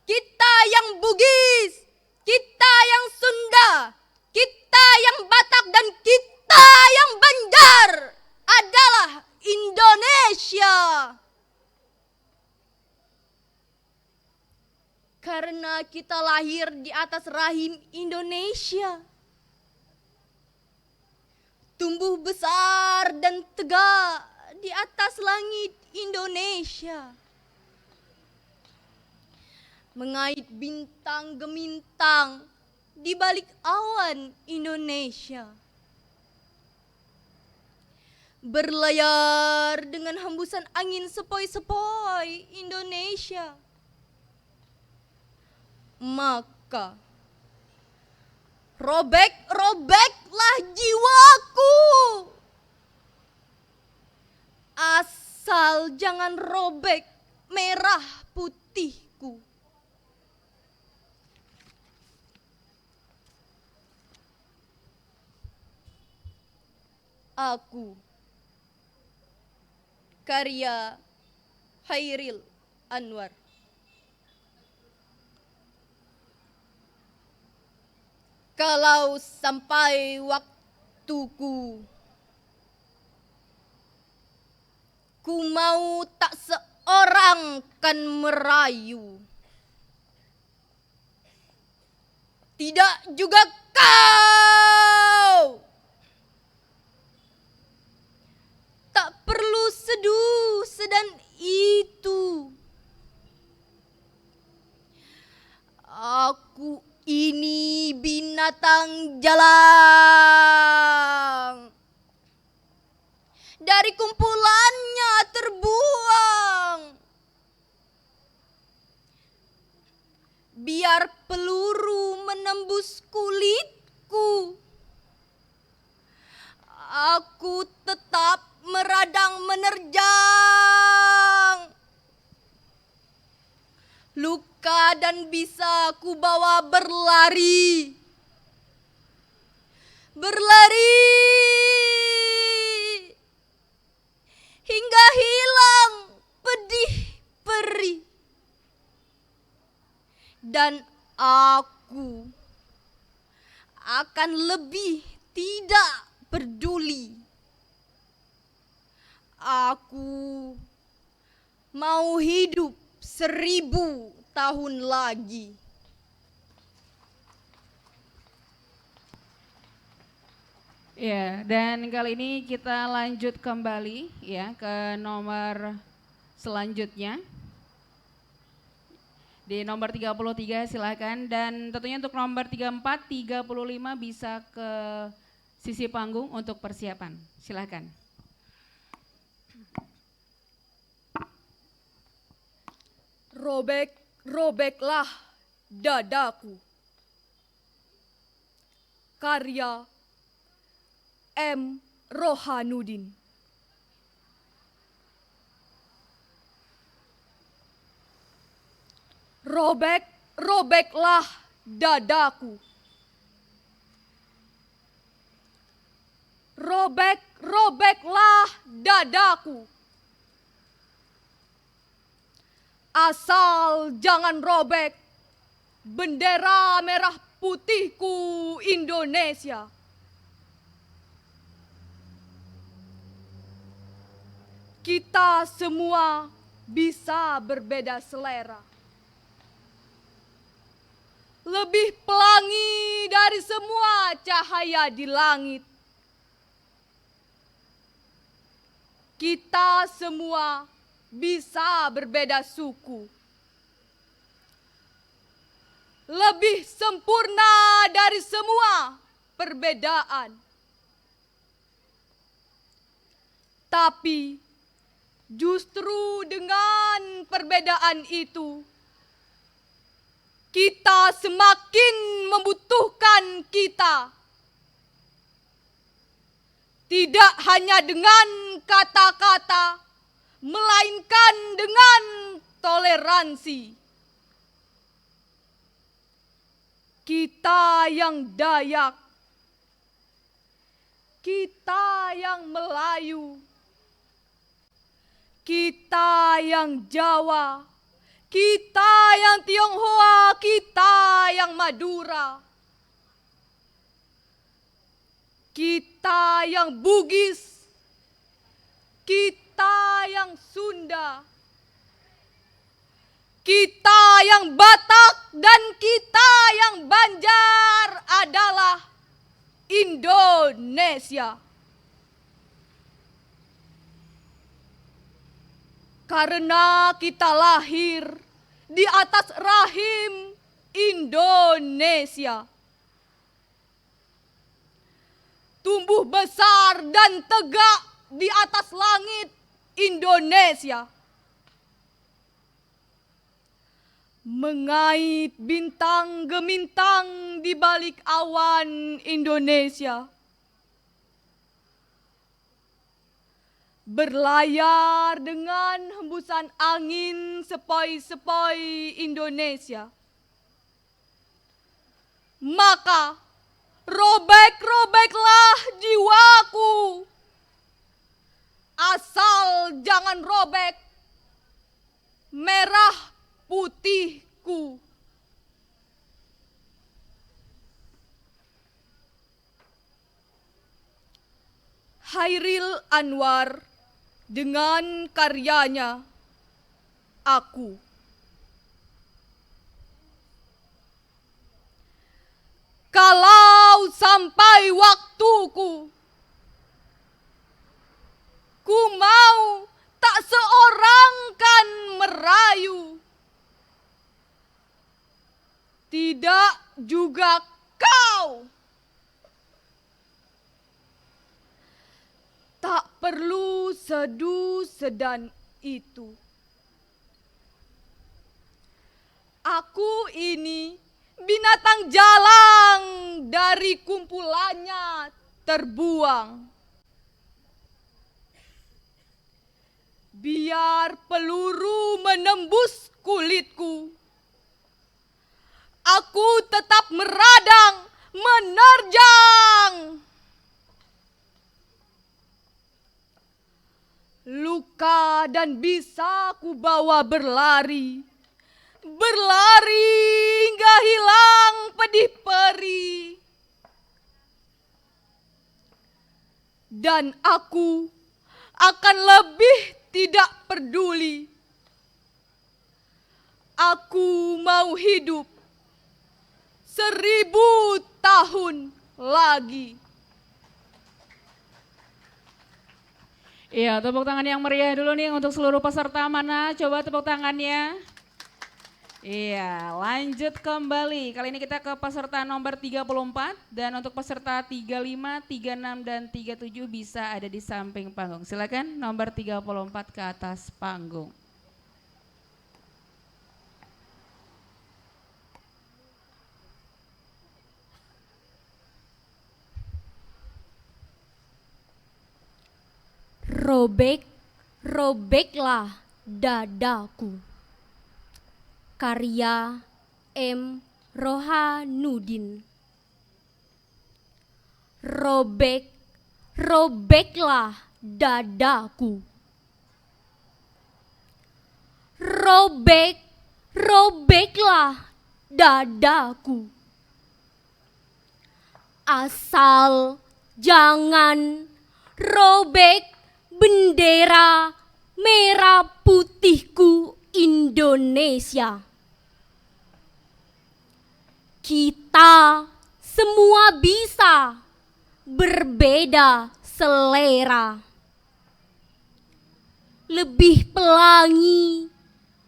[SPEAKER 7] kita yang Bugis, kita yang Sunda, kita yang Batak, dan kita yang Banjar adalah Indonesia. Karena kita lahir di atas rahim Indonesia, tumbuh besar dan tegak di atas langit Indonesia, mengait bintang gemintang di balik awan Indonesia, berlayar dengan hembusan angin sepoi-sepoi Indonesia. Maka robek-robeklah jiwaku, asal jangan robek merah putihku. Aku, karya Hairil Anwar. Kalau sampai waktuku, ku mau tak seorang kan merayu. Tidak juga kau. Tak perlu seduh sedan itu. Aku ini binatang jalang, dari kumpulannya terbuang. Biar peluru menembus kulitku, aku tetap meradang menerjang. Luka dan bisa ku bawa berlari, berlari hingga hilang pedih perih. Dan aku akan lebih tidak peduli. Aku mau hidup 1000 tahun lagi.
[SPEAKER 1] Ya, dan kali ini kita lanjut kembali ya ke nomor selanjutnya. Di nomor 33 silakan, dan tentunya untuk nomor 34, 35 bisa ke sisi panggung untuk persiapan. Silakan.
[SPEAKER 4] Robek-robeklah dadaku. Karya M. Rohanuddin. Robek-robeklah dadaku. Robek-robeklah dadaku. Asal jangan robek bendera merah putihku Indonesia. Kita semua bisa berbeda selera. Lebih pelangi dari semua cahaya di langit. Kita semua bisa berbeda suku. Lebih sempurna dari semua perbedaan. Tapi justru dengan perbedaan itu, kita semakin membutuhkan kita. Tidak hanya dengan kata-kata, melainkan dengan toleransi. Kita yang Dayak, kita yang Melayu, kita yang Jawa, kita yang Tionghoa, kita yang Madura, kita yang Bugis, kita yang Sunda, kita yang Batak, dan kita yang Banjar adalah Indonesia. Karena kita lahir di atas rahim Indonesia. Tumbuh besar dan tegak di atas langit Indonesia. Mengait bintang gemintang di balik awan Indonesia. Berlayar dengan hembusan angin sepoi-sepoi Indonesia. Maka robek-robeklah jiwaku, asal jangan robek merah putihku. Hairil Anwar dengan karyanya Aku. Kalau sampai waktuku, ku mau tak seorang kan merayu, tidak juga kau. Tak perlu sedu sedan itu. Aku ini binatang jalang dari kumpulannya terbuang. Biar peluru menembus kulitku, aku tetap meradang, menerjang. Luka dan bisa ku bawa berlari, berlari hingga hilang pedih perih. Dan aku akan lebih tidak peduli. Aku mau hidup 1000 tahun lagi.
[SPEAKER 1] Iya, tepuk tangan yang meriah dulu nih untuk seluruh peserta. Mana? Coba tepuk tangannya. Iya, lanjut kembali. Kali ini kita ke peserta nomor 34 dan untuk peserta 35, 36 dan 37 bisa ada di samping panggung. Silakan nomor 34 ke atas panggung.
[SPEAKER 7] Robek, robeklah dadaku. Karya M. Rohanudin. Robek, robeklah dadaku. Robek, robeklah dadaku. Asal jangan robek bendera merah putihku Indonesia. Kita semua bisa berbeda selera. Lebih pelangi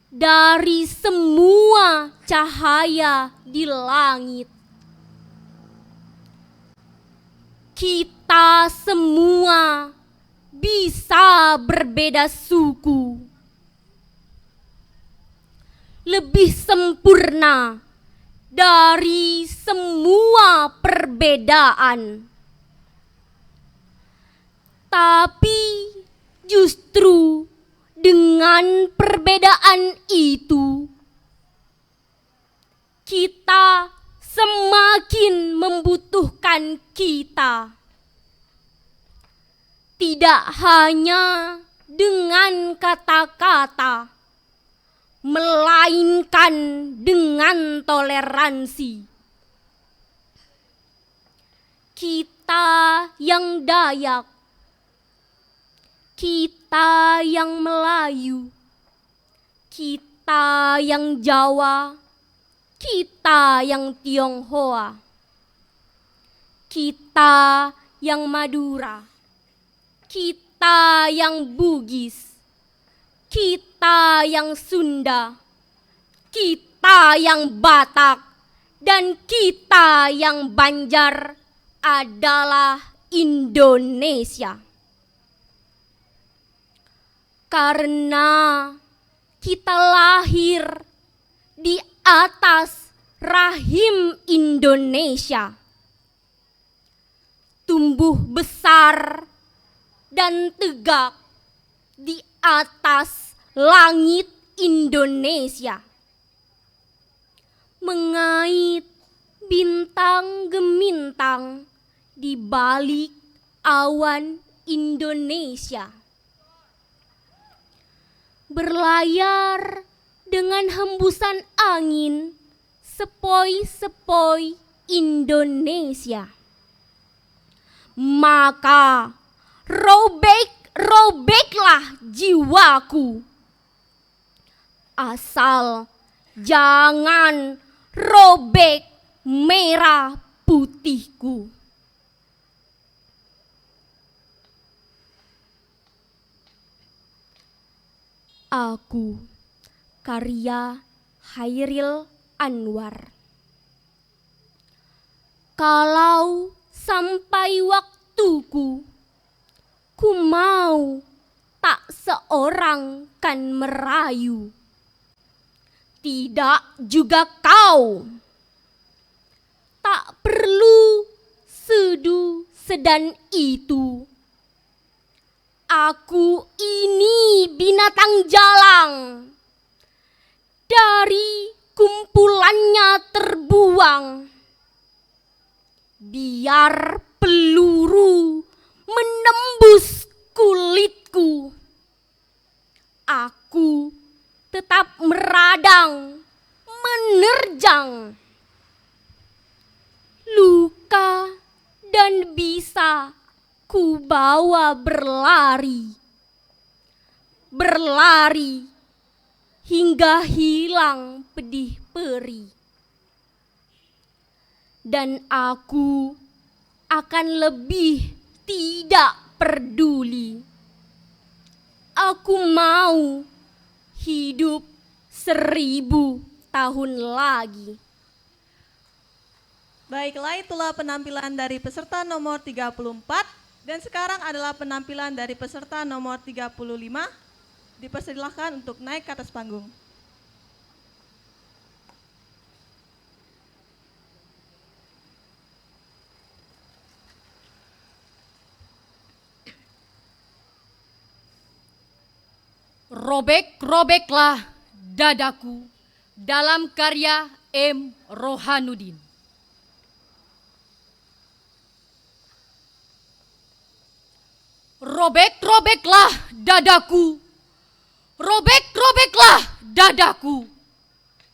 [SPEAKER 7] dari semua cahaya di langit. Kita semua bisa berbeda suku, lebih sempurna
[SPEAKER 3] dari semua perbedaan. Tapi justru dengan perbedaan itu, kita semakin membutuhkan kita. Tidak hanya dengan kata-kata, melainkan dengan toleransi. Kita yang Dayak, kita yang Melayu, kita yang Jawa, kita yang Tionghoa, kita yang Madura, kita yang Bugis, kita yang Sunda, kita yang Batak, dan kita yang Banjar adalah Indonesia. Karena kita lahir di atas rahim Indonesia, tumbuh besar dan tegak di atas langit Indonesia, mengait bintang gemintang di balik awan Indonesia, berlayar dengan hembusan angin sepoi-sepoi Indonesia. Maka robeklah jiwaku, asal jangan robek merah putihku. Aku, karya Hairil Anwar. Kalau sampai waktuku, ku mau tak seorang kan merayu, tidak juga kau. Tak perlu sedu sedan itu. Aku ini binatang jalang, dari kumpulannya terbuang. Biar peluru menembus kulitku, aku tetap meradang, menerjang. Luka dan bisa ku bawa berlari, berlari hingga hilang pedih perih. Dan aku akan lebih tidak peduli. Aku mau hidup 1000 tahun lagi.
[SPEAKER 2] Baiklah, itulah penampilan dari peserta nomor 34. Dan sekarang adalah penampilan dari peserta nomor 35. Dipersilahkan untuk naik ke atas panggung.
[SPEAKER 9] Robek-robeklah dadaku dalam karya M. Rohanuddin. Robek-robeklah dadaku, robek-robeklah dadaku,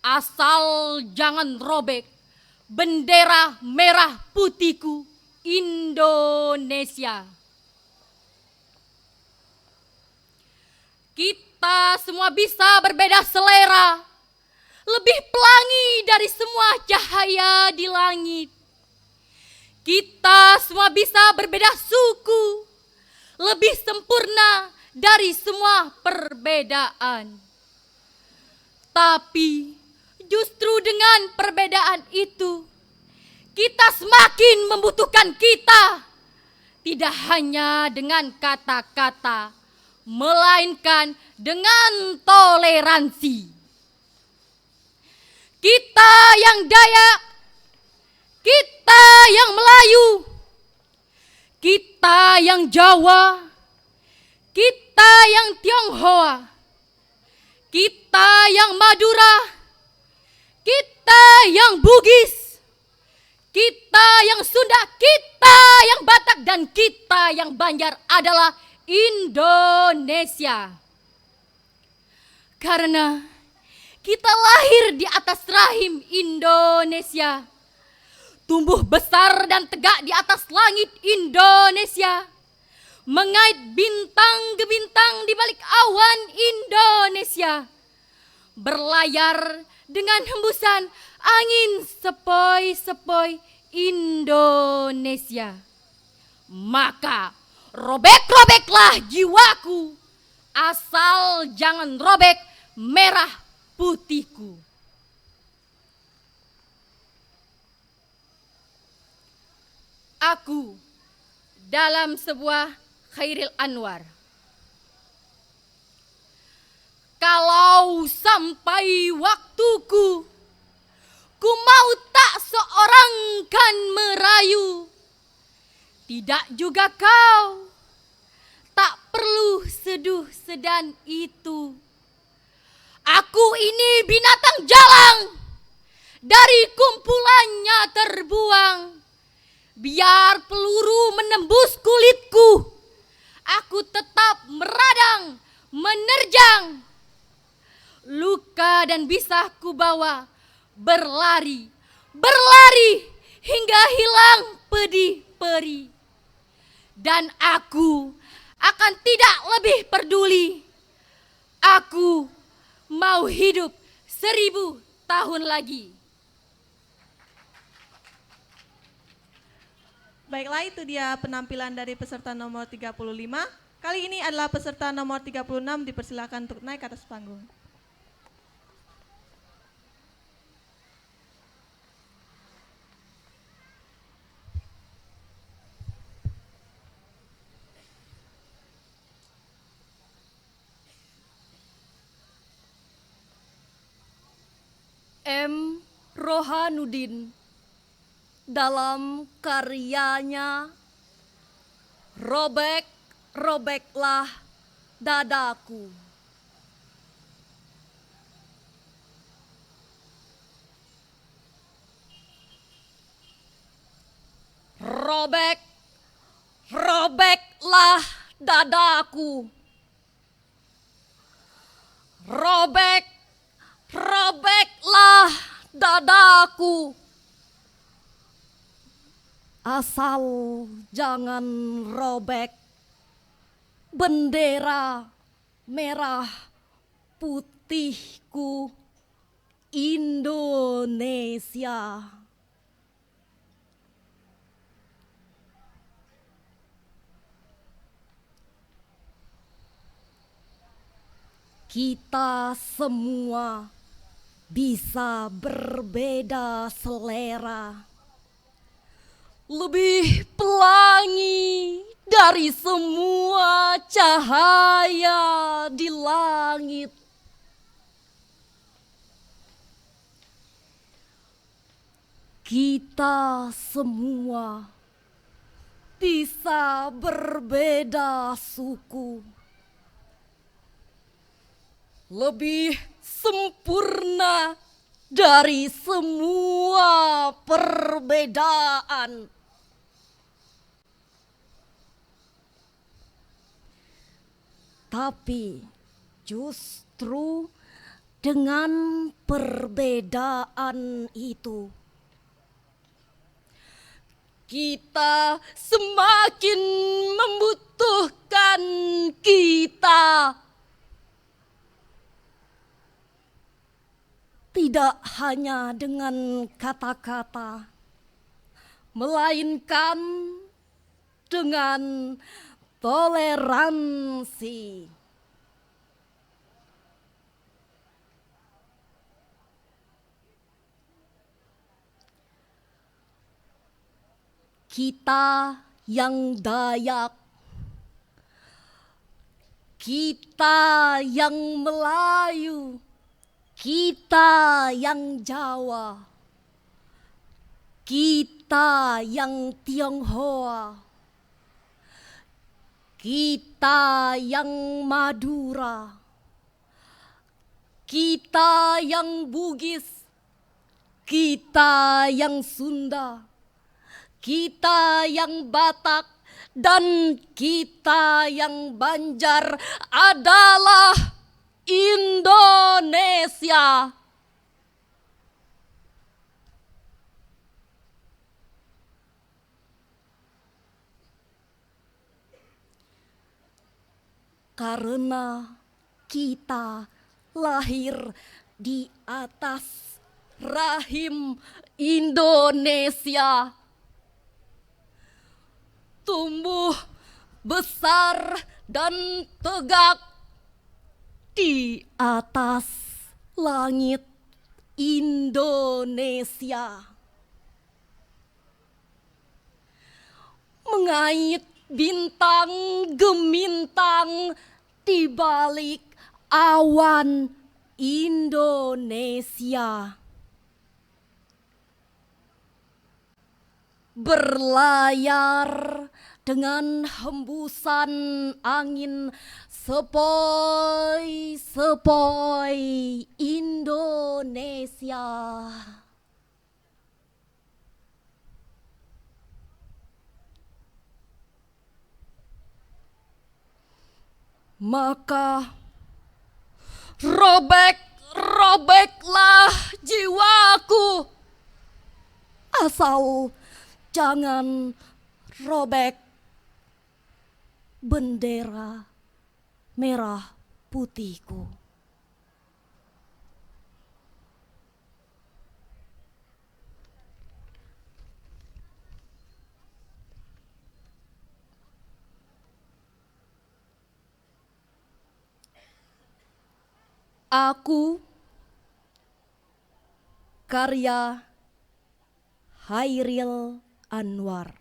[SPEAKER 9] asal jangan robek bendera merah putihku Indonesia. Kita semua bisa berbeda selera, lebih pelangi dari semua cahaya di langit. Kita semua bisa berbeda suku, lebih sempurna dari semua perbedaan. Tapi justru dengan perbedaan itu, kita semakin membutuhkan kita. Tidak hanya dengan kata-kata, melainkan dengan toleransi. kita yang Dayak, kita yang Melayu, kita yang Jawa, kita yang Tionghoa, kita yang Madura, kita yang Bugis, kita yang Sunda, kita yang Batak, dan kita yang Banjar adalah Indonesia. Karena kita lahir di atas rahim Indonesia, tumbuh besar dan tegak di atas langit Indonesia, mengait bintang ke bintang di balik awan Indonesia, berlayar dengan hembusan angin sepoi-sepoi Indonesia. Maka robek-robeklah jiwaku, asal jangan robek merah putihku. Aku dalam sebuah Khairil Anwar, kalau sampai waktuku, ku mau tak seorang kan merayu, tidak juga kau, tak perlu seduh sedan itu. Aku ini binatang jalang, dari kumpulannya terbuang. Biar peluru menembus kulitku, aku tetap meradang, menerjang. Luka dan bisa ku bawa, berlari, berlari hingga hilang pedih perih. Dan aku akan tidak lebih peduli. Aku mau hidup 1000 tahun lagi.
[SPEAKER 2] Baiklah, itu dia penampilan dari peserta nomor 35. Kali ini adalah peserta nomor 36, dipersilakan untuk naik ke atas panggung.
[SPEAKER 9] M. Rohanuddin dalam karyanya Robek, Robeklah Dadaku. Robek, robeklah dadaku. Robek, robeklah dadaku. Asal jangan robek bendera merah putihku Indonesia. Kita semua bisa berbeda selera, lebih pelangi dari semua cahaya di langit. Kita semua bisa berbeda suku, lebih sempurna dari semua perbedaan. Tapi justru dengan perbedaan itu, kita semakin membutuhkan kita. Tidak hanya dengan kata-kata, melainkan dengan toleransi. Kita yang Dayak, kita yang Melayu, Kita yang Jawa, kita yang Tionghoa, kita yang Madura, kita yang Bugis, kita yang Sunda, kita yang Batak, dan kita yang Banjar adalah Indonesia. Karena kita lahir di atas rahim Indonesia, tumbuh besar dan tegak di atas langit Indonesia, mengait bintang gemintang di balik awan Indonesia, berlayar dengan hembusan angin sepoi-sepoi Indonesia. Maka robeklah jiwaku, asal jangan robek bendera merah putihku. Aku, karya Hairil Anwar.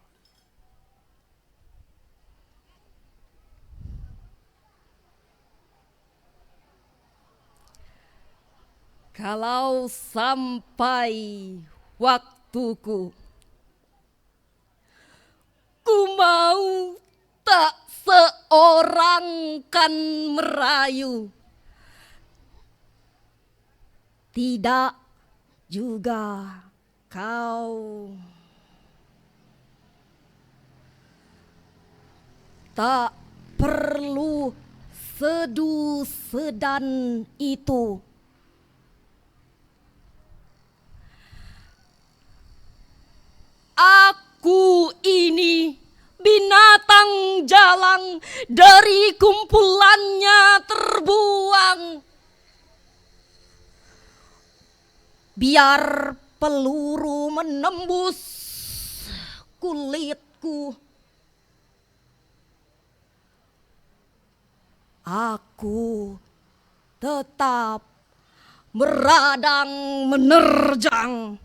[SPEAKER 9] Kalau sampai waktuku, ku mau tak seorang kan merayu, tidak juga kau. Tak perlu sedu sedan itu. Aku ini binatang jalang, dari kumpulannya terbuang. Biar peluru menembus kulitku, aku tetap meradang menerjang.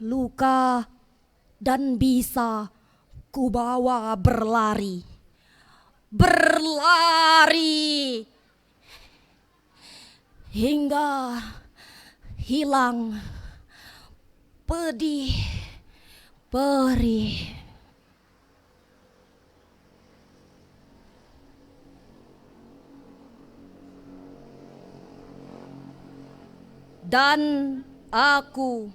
[SPEAKER 9] Luka dan bisa kubawa berlari, berlari hingga hilang pedih perih. Dan aku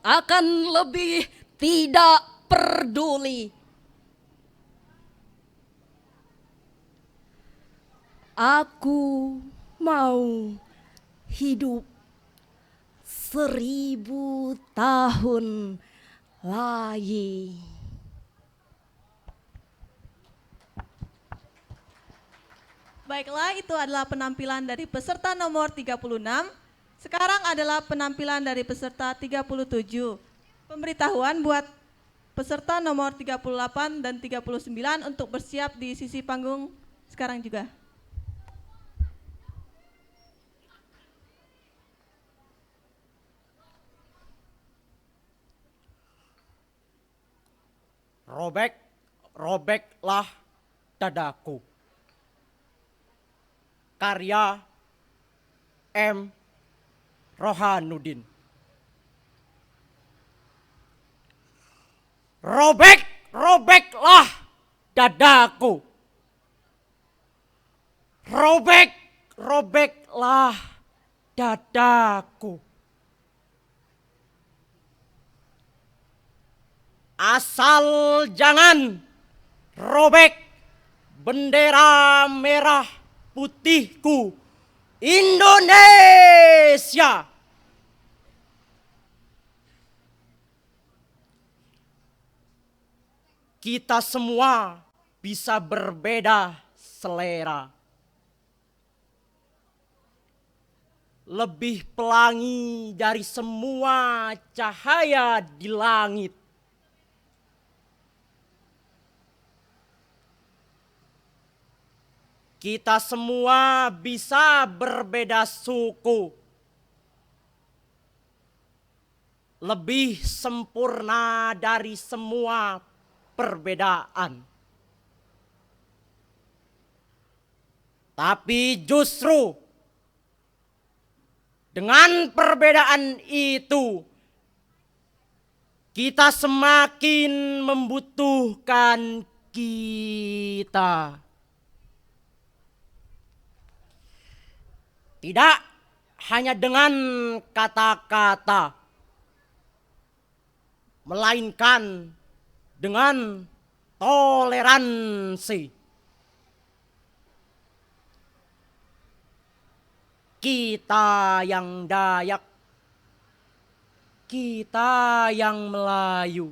[SPEAKER 9] akan lebih tidak peduli. Aku mau hidup 1000 tahun lagi.
[SPEAKER 2] Baiklah, itu adalah penampilan dari peserta nomor 36. Sekarang adalah penampilan dari peserta 37. Pemberitahuan buat peserta nomor 38 dan 39 untuk bersiap di sisi panggung sekarang juga.
[SPEAKER 6] Robeklah dadaku. Karya M. Rohanuddin. Robek-robeklah dadaku. Robek-robeklah dadaku. Asal jangan robek bendera merah putihku Indonesia. Kita semua bisa berbeda selera. Lebih pelangi dari semua cahaya di langit. Kita semua bisa berbeda suku. Lebih sempurna dari semua perbedaan. Tapi justru dengan perbedaan itu kita semakin membutuhkan kita. Tidak hanya dengan kata-kata, melainkan dengan toleransi. Kita yang Dayak, kita yang Melayu,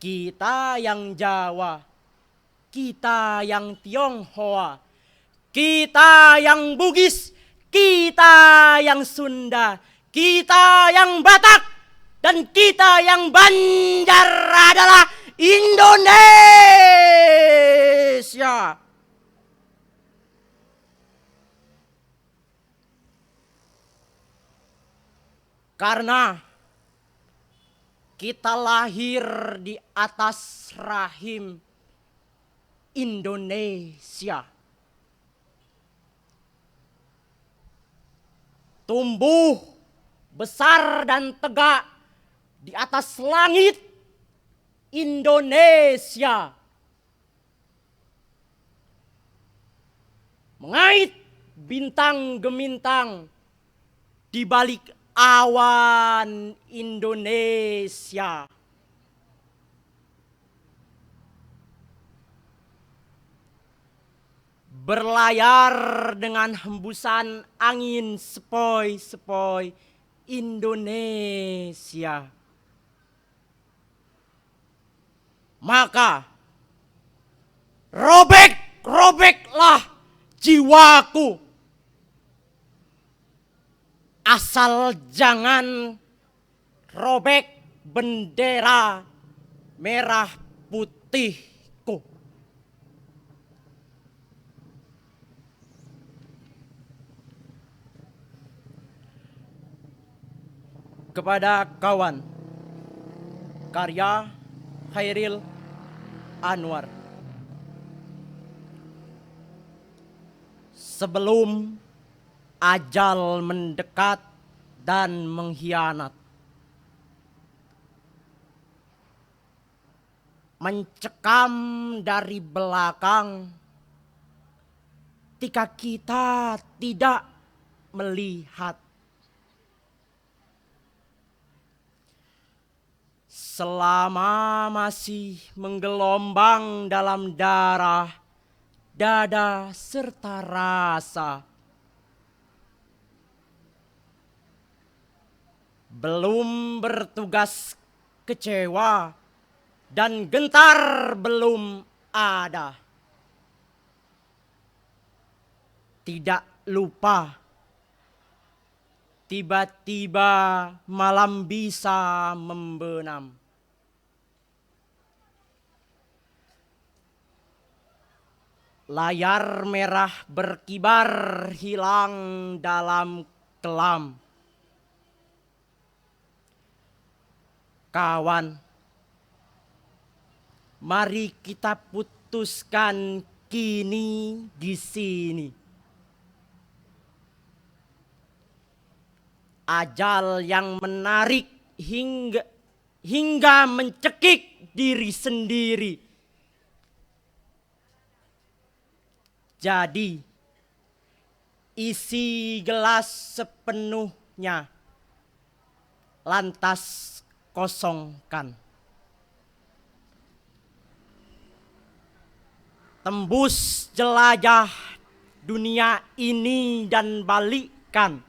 [SPEAKER 6] kita yang Jawa, kita yang Tionghoa, kita yang Bugis, kita yang Sunda, kita yang Batak, dan kita yang Banjar adalah Indonesia. Karena kita lahir di atas rahim Indonesia. Tumbuh besar dan tegak di atas langit Indonesia. Mengait bintang gemintang di balik awan Indonesia. Berlayar dengan hembusan angin sepoi-sepoi Indonesia. Maka robek-robeklah jiwaku. Asal jangan robek bendera merah putihku. Kepada kawan, karya Khairil Anwar. Sebelum ajal mendekat dan mengkhianat, mencekam dari belakang ketika kita tidak melihat. Selama masih menggelombang dalam darah, dada serta rasa, belum bertugas kecewa dan gentar belum ada. Tidak lupa, tiba-tiba malam bisa membenam. Layar merah berkibar hilang dalam kelam. Kawan, mari kita putar
[SPEAKER 10] putuskan kini di sini. Ajal yang menarik hingga mencekik diri sendiri. Jadi, isi gelas sepenuhnya, lantas kosongkan. Tembus jelajah dunia ini dan balikkan.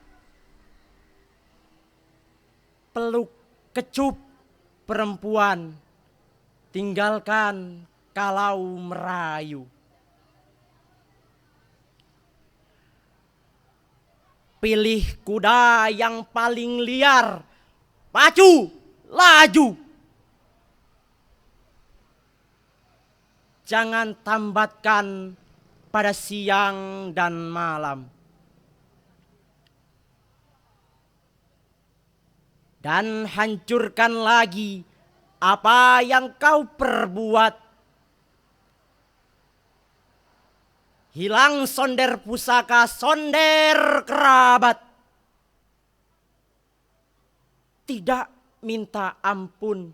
[SPEAKER 10] Peluk kecup perempuan, tinggalkan kalau merayu. Pilih kuda yang paling liar, pacu, laju. Jangan tambatkan pada siang dan malam. Dan hancurkan lagi apa yang kau perbuat. Hilang sonder pusaka, sonder kerabat. Tidak minta ampun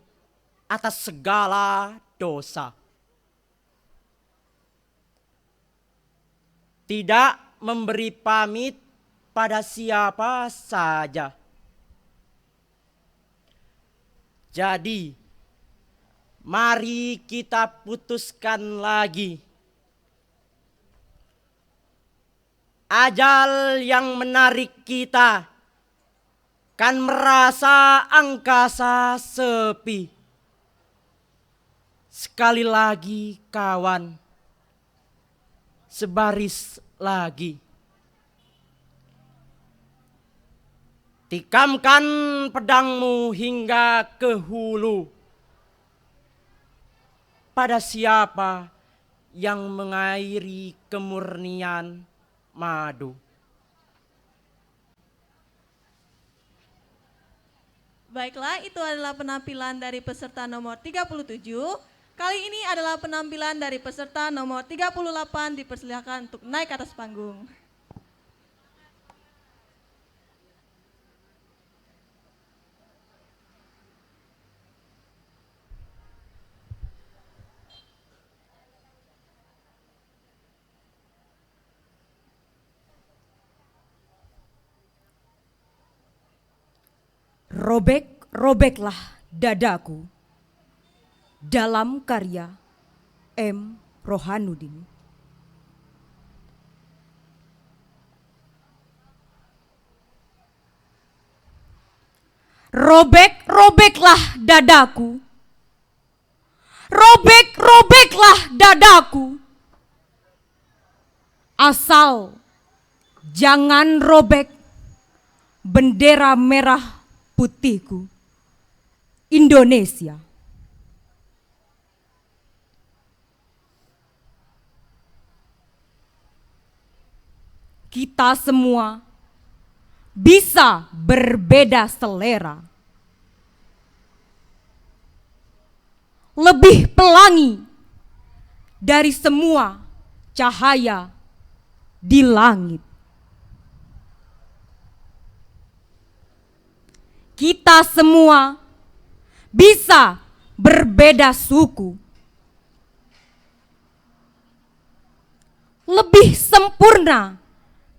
[SPEAKER 10] atas segala dosa. Tidak memberi pamit pada siapa saja. Jadi, mari kita putuskan lagi. Ajal yang menarik kita kan merasa angkasa sepi. Sekali lagi kawan, sebaris lagi. Tikamkan pedangmu hingga ke hulu. Pada siapa yang mengairi kemurnian madu.
[SPEAKER 2] Baiklah, itu adalah penampilan dari peserta nomor 37. Kali ini adalah penampilan dari peserta nomor 38. Dipersilakan untuk naik ke atas panggung.
[SPEAKER 11] Robek-robeklah dadaku dalam karya M. Rohanuddin. Robek-robeklah dadaku, robek-robeklah dadaku, asal jangan robek bendera merah putihku, Indonesia. Kita semua bisa berbeda selera, lebih pelangi dari semua cahaya di langit. Kita semua bisa berbeda suku, lebih sempurna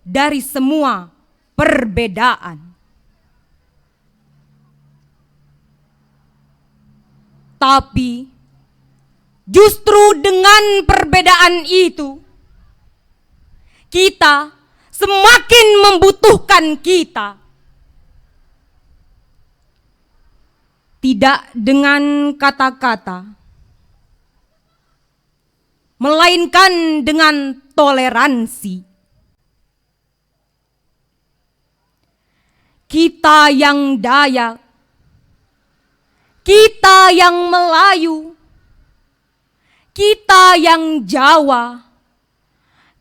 [SPEAKER 11] dari semua perbedaan. Tapi justru dengan perbedaan itu, kita semakin membutuhkan kita. Tidak dengan kata-kata, melainkan dengan toleransi. Kita yang Dayak, kita yang Melayu, kita yang Jawa,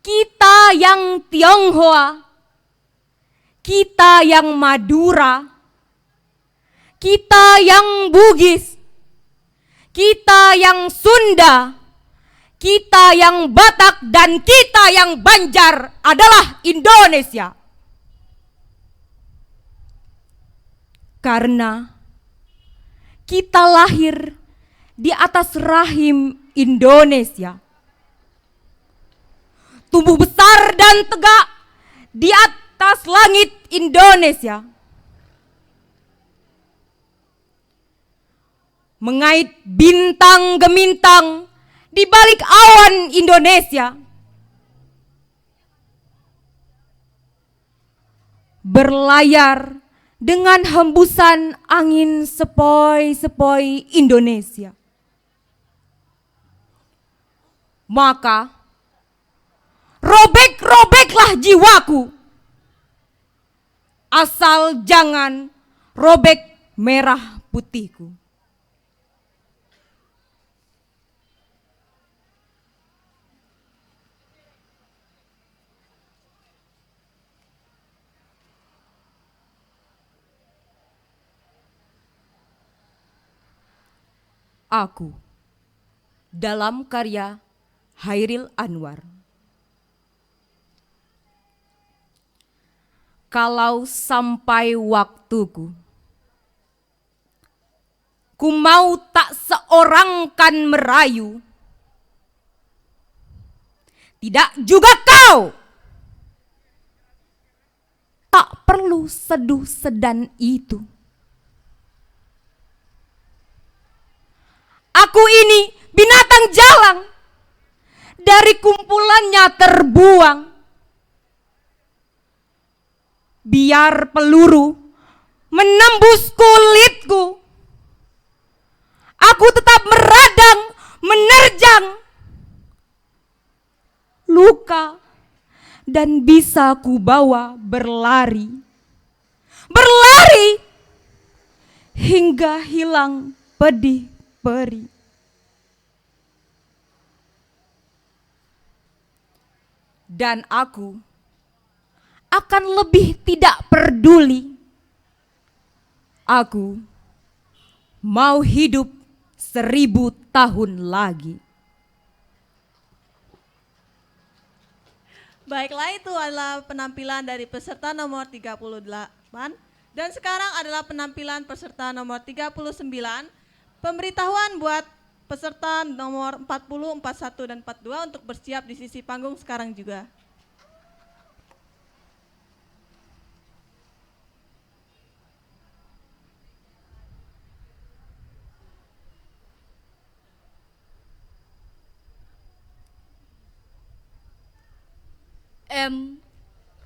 [SPEAKER 11] kita yang Tionghoa, kita yang Madura, kita yang Bugis, kita yang Sunda, kita yang Batak, dan kita yang Banjar adalah Indonesia. Karena kita lahir di atas rahim Indonesia. Tumbuh besar dan tegak di atas langit Indonesia. Mengait bintang gemintang di balik awan Indonesia. Berlayar dengan hembusan angin sepoi-sepoi Indonesia. Maka robek-robeklah jiwaku, asal jangan robek merah putihku. Aku dalam karya Hairil Anwar. Kalau sampai waktuku, ku mau tak seorang kan merayu, tidak juga kau. Tak perlu seduh sedan itu. Aku ini binatang jalang, dari kumpulannya terbuang. Biar peluru menembus kulitku, aku tetap meradang, menerjang luka, dan bisa ku bawa berlari. Berlari hingga hilang pedih perih. Dan aku akan lebih tidak peduli. Aku mau hidup 1000 tahun lagi.
[SPEAKER 2] Baiklah, itu adalah penampilan dari peserta nomor 38. Dan sekarang adalah penampilan peserta nomor 39. Pemberitahuan buat peserta nomor 40, 41, dan 42 untuk bersiap di sisi panggung sekarang juga.
[SPEAKER 3] M.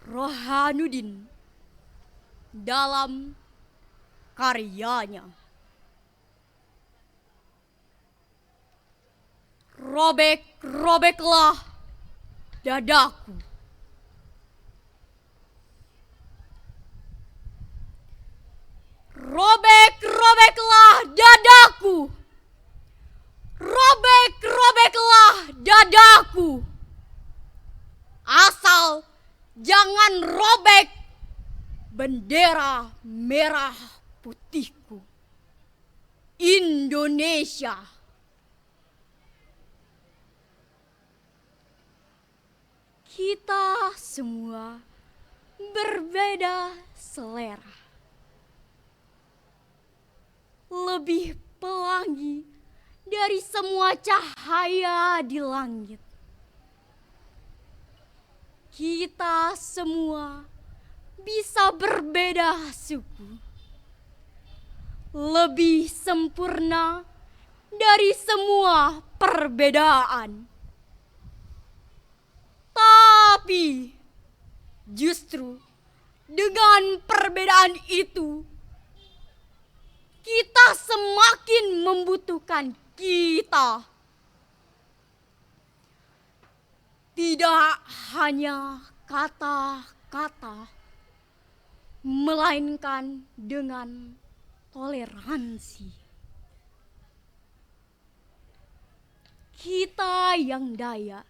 [SPEAKER 3] Rohanuddin dalam karyanya Robek-robeklah dadaku. Robek-robeklah dadaku. Robek-robeklah dadaku. Asal jangan robek bendera merah putihku. Indonesia. Kita semua berbeda selera. Lebih pelangi dari semua cahaya di langit. Kita semua bisa berbeda suku. Lebih sempurna dari semua perbedaan. Tapi justru dengan perbedaan itu kita semakin membutuhkan kita. Tidak hanya kata-kata, melainkan dengan toleransi. Kita yang Dayak,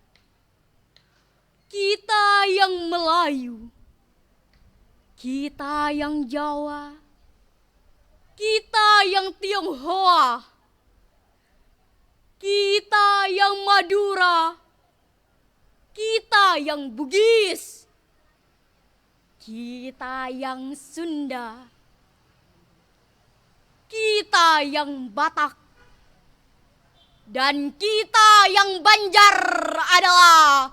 [SPEAKER 3] kita yang Melayu, kita yang Jawa, kita yang Tionghoa, kita yang Madura, Madura, kita yang Bugis, kita yang Sunda, kita yang Batak, dan kita yang Banjar adalah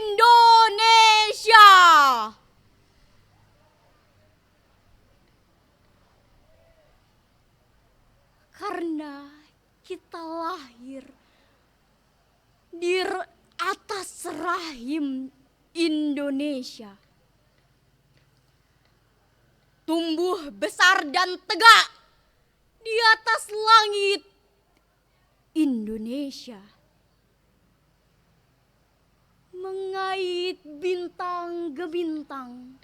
[SPEAKER 3] Indonesia. Karena kita lahir di atas rahim Indonesia, tumbuh besar dan tegak di atas langit Indonesia, mengait bintang ke bintang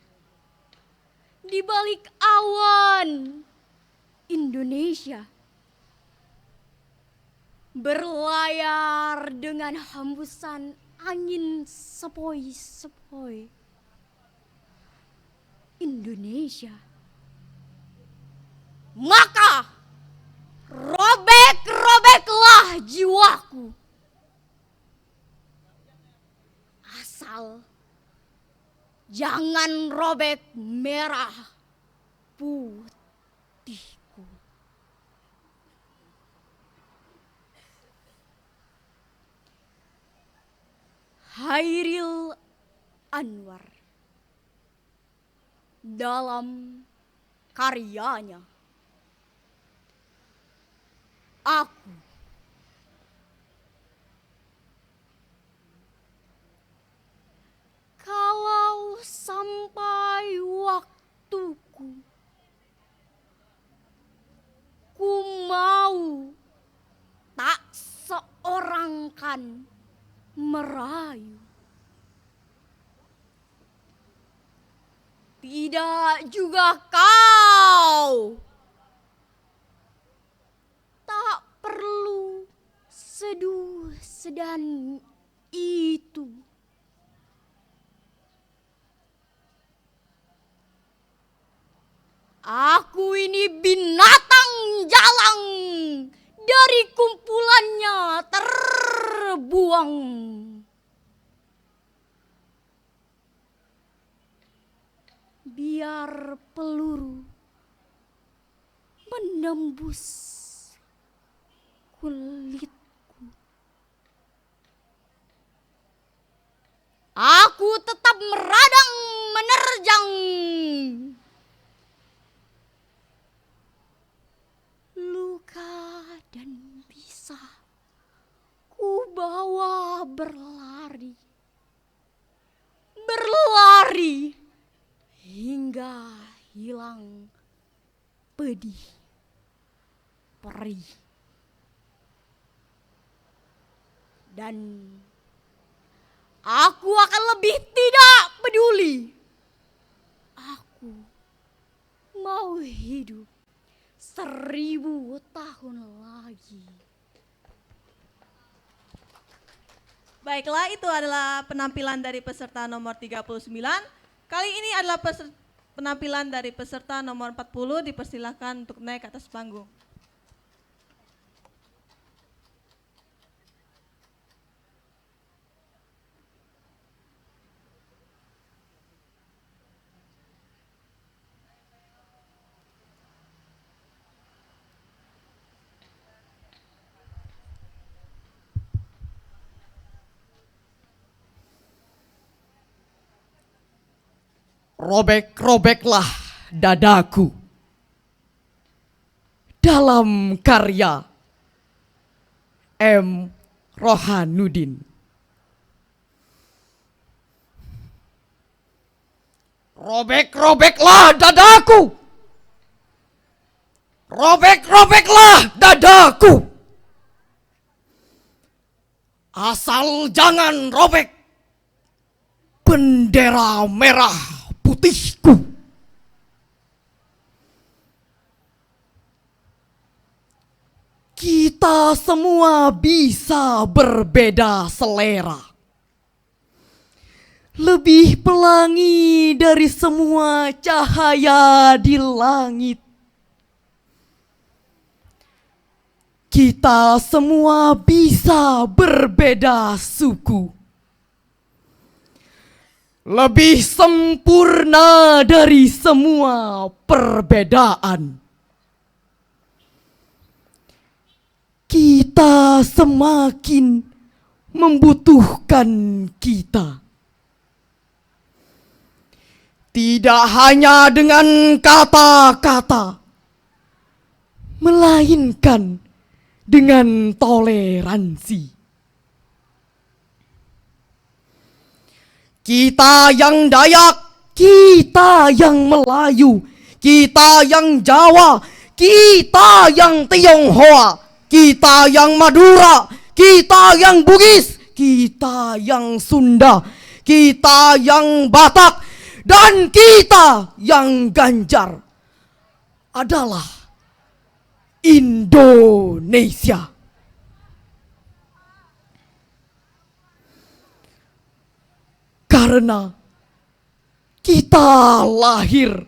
[SPEAKER 3] di balik awan Indonesia, berlayar dengan hembusan angin sepoi-sepoi Indonesia. Maka robek-robeklah jiwaku, asal jangan robek merah putihku. Hairil Anwar dalam karyanya Aku. Kalau sampai waktuku, ku mau tak seorang kan merayu. Tidak juga kau. Tak perlu seduh sedan itu. Aku ini binatang jalang, dari kumpulannya terbuang. Biar peluru menembus kulitku, aku tetap meradang menerjang. Luka dan bisa ku bawa berlari, berlari hingga hilang pedih perih. Dan aku akan lebih tidak peduli. Aku mau hidup 1000 tahun lagi.
[SPEAKER 2] Baiklah, itu adalah penampilan dari peserta nomor 39. Kali ini adalah penampilan dari peserta nomor 40. Dipersilakan untuk naik ke atas panggung.
[SPEAKER 12] Robek-robeklah dadaku dalam karya M. Rohanuddin. Robek-robeklah dadaku. Robek-robeklah dadaku. Asal jangan robek bendera merah putihku. Kita semua bisa berbeda selera, lebih pelangi dari semua cahaya di langit. kita semua bisa berbeda suku. Lebih sempurna dari semua perbedaan. Kita semakin membutuhkan kita. Tidak hanya dengan kata-kata, melainkan dengan toleransi. Kita yang Dayak, kita yang Melayu, kita yang Jawa, kita yang Tionghoa, kita yang Madura, kita yang Bugis, kita yang Sunda, kita yang Batak, dan kita yang Ganjar adalah Indonesia. Karena kita lahir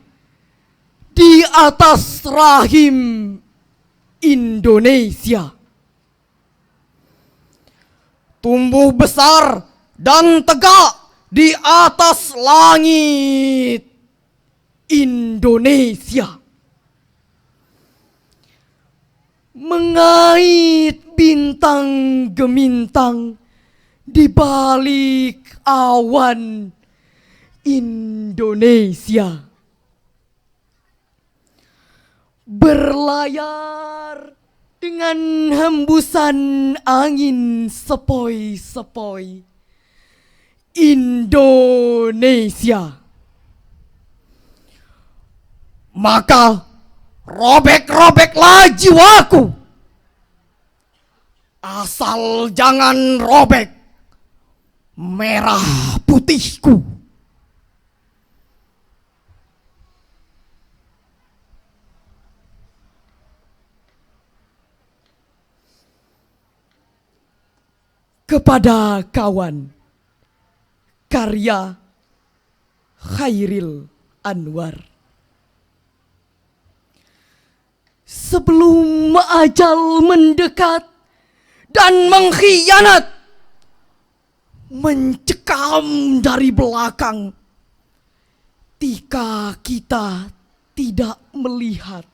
[SPEAKER 12] di atas rahim Indonesia. Tumbuh besar dan tegak di atas langit Indonesia. Mengait bintang gemintang di balik awan Indonesia. Berlayar dengan hembusan angin sepoi-sepoi Indonesia. Maka robek-robeklah jiwaku, asal jangan robek merah putihku. Kepada kawan, karya Khairil Anwar. Sebelum ajal mendekat dan mengkhianat, mencekam dari belakang, ketika kita tidak melihat.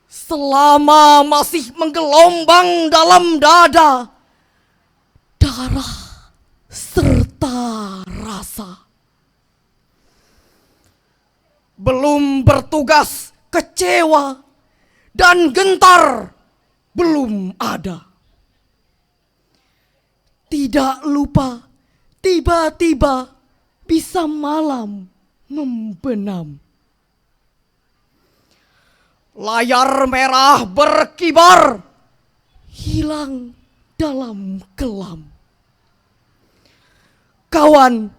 [SPEAKER 12] Selama masih menggelombang dalam dada, darah serta rasa. Belum bertugas, kecewa dan gentar belum ada. Tidak lupa, tiba-tiba bisa malam membenam. Layar merah berkibar, hilang dalam kelam. Kawan,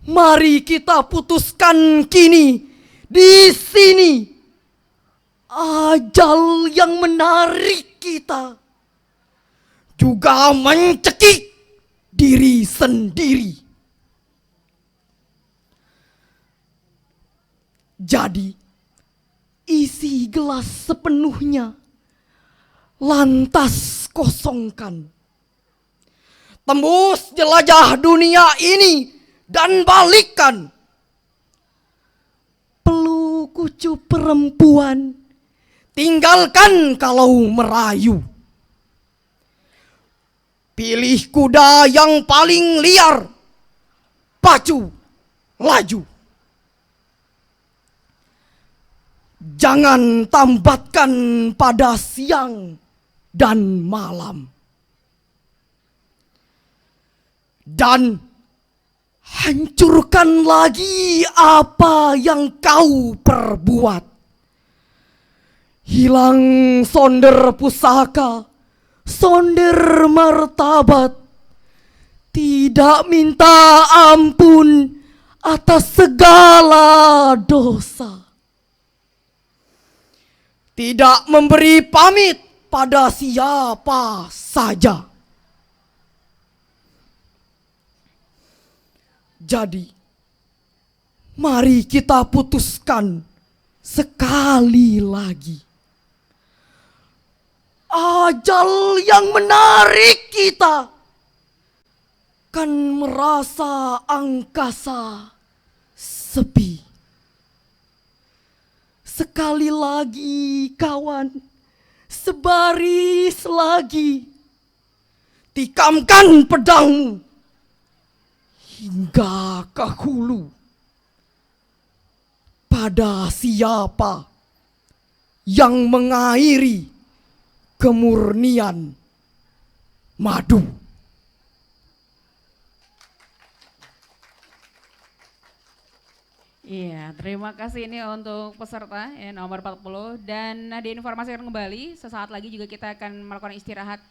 [SPEAKER 12] mari kita putuskan kini, di sini. Ajal yang menarik kita juga mencekik diri sendiri. Jadi, isi gelas sepenuhnya, lantas kosongkan. Tembus jelajah dunia ini dan balikkan. Peluk kucu perempuan, tinggalkan kalau merayu. Pilih kuda yang paling liar, pacu, laju. Jangan tambatkan pada siang dan malam. Dan hancurkan lagi apa yang kau perbuat. Hilang sonder pusaka, sonder martabat. Tidak minta ampun atas segala dosa. Tidak memberi pamit pada siapa saja. Jadi, mari kita putuskan sekali lagi. ajal yang menarik kita, kan merasa angkasa sepi. Sekali lagi kawan, sebaris lagi, tikamkan pedangmu hingga ke hulu. Pada siapa yang mengairi kemurnian madu.
[SPEAKER 1] Iya, terima kasih ini untuk peserta ya, nomor 40 dan diinformasikan kembali sesaat lagi juga kita akan melakukan istirahat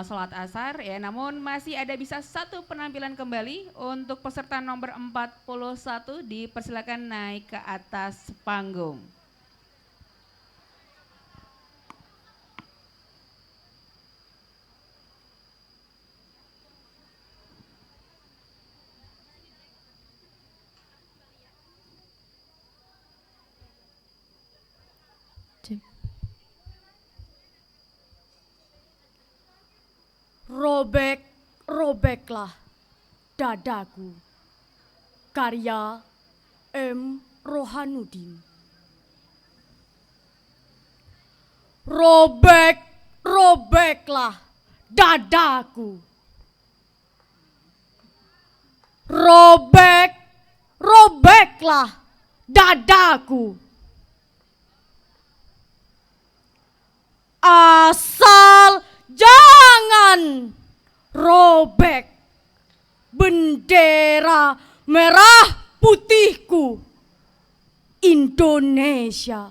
[SPEAKER 1] sholat asar ya, namun masih ada bisa satu penampilan kembali untuk peserta nomor 41, dipersilakan naik ke atas panggung.
[SPEAKER 11] Robek-robeklah dadaku. Karya M. Rohanuddin. Robek-robeklah dadaku. Robek-robeklah dadaku. Asal jangan robek bendera merah putihku Indonesia.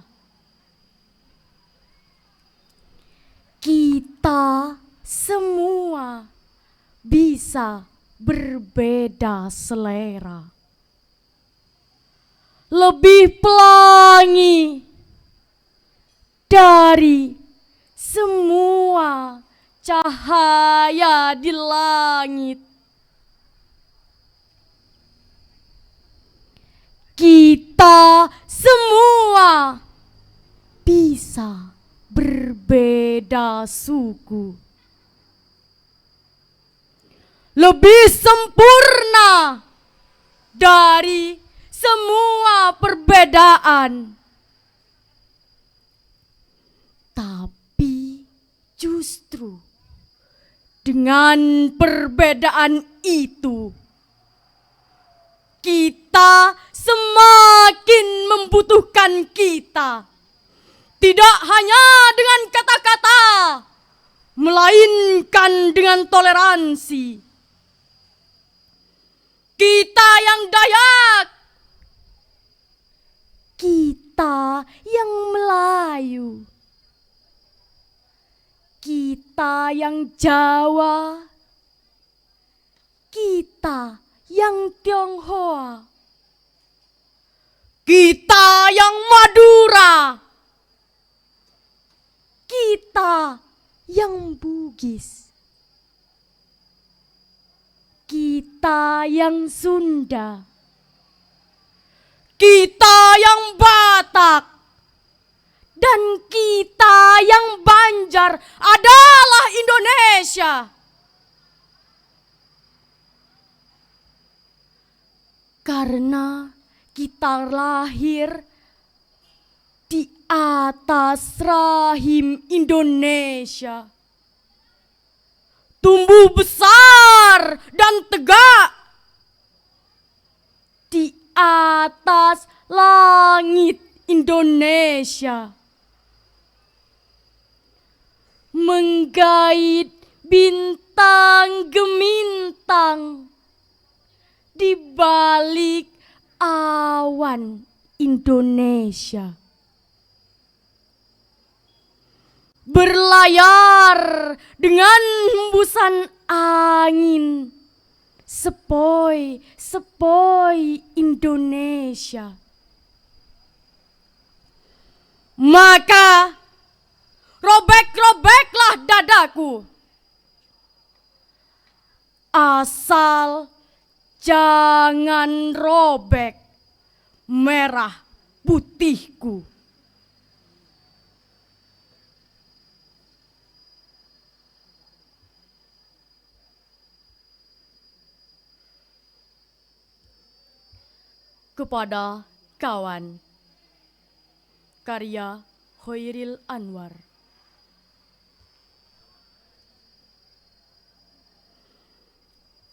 [SPEAKER 11] Kita semua bisa berbeda selera, lebih pelangi dari semua cahaya di langit. Kita semua bisa berbeda suku, lebih sempurna dari semua perbedaan. Tapi justru dengan perbedaan itu, kita semakin membutuhkan kita. Tidak hanya dengan kata-kata, melainkan dengan toleransi. Kita yang Dayak, kita yang Melayu, kita yang Jawa, kita yang Tionghoa, kita yang Madura, kita yang Bugis, kita yang Sunda, kita yang Batak, dan kita yang Banjar adalah Indonesia. Karena kita lahir di atas rahim Indonesia, tumbuh besar dan tegak di atas langit Indonesia, menggait bintang gemintang di balik awan Indonesia, berlayar dengan hembusan angin sepoi-sepoi Indonesia. Maka robek-robeklah dadaku, asal jangan robek merah putihku.
[SPEAKER 9] kepada kawan. Karya Khairil Anwar.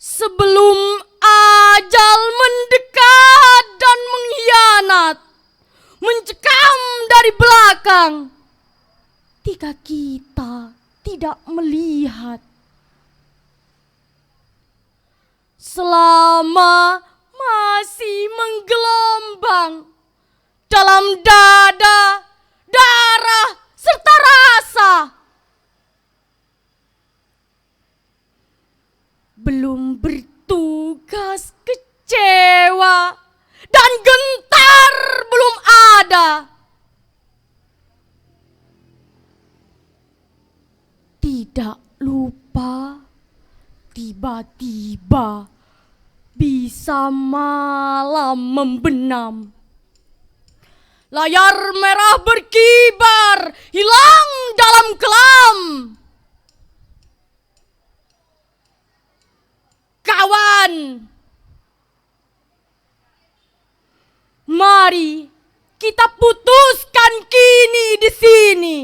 [SPEAKER 9] Sebelum ajal mendekat dan mengkhianat, mencekam dari belakang, jika kita tidak melihat. Selama masih menggelombang dalam dada, darah, serta rasa, belum bertugas kecewa dan gentar belum ada. Tidak lupa tiba-tiba bisa malam membenam. Layar merah berkibar, hilang dalam kelam. Kawan, mari kita putuskan kini di sini.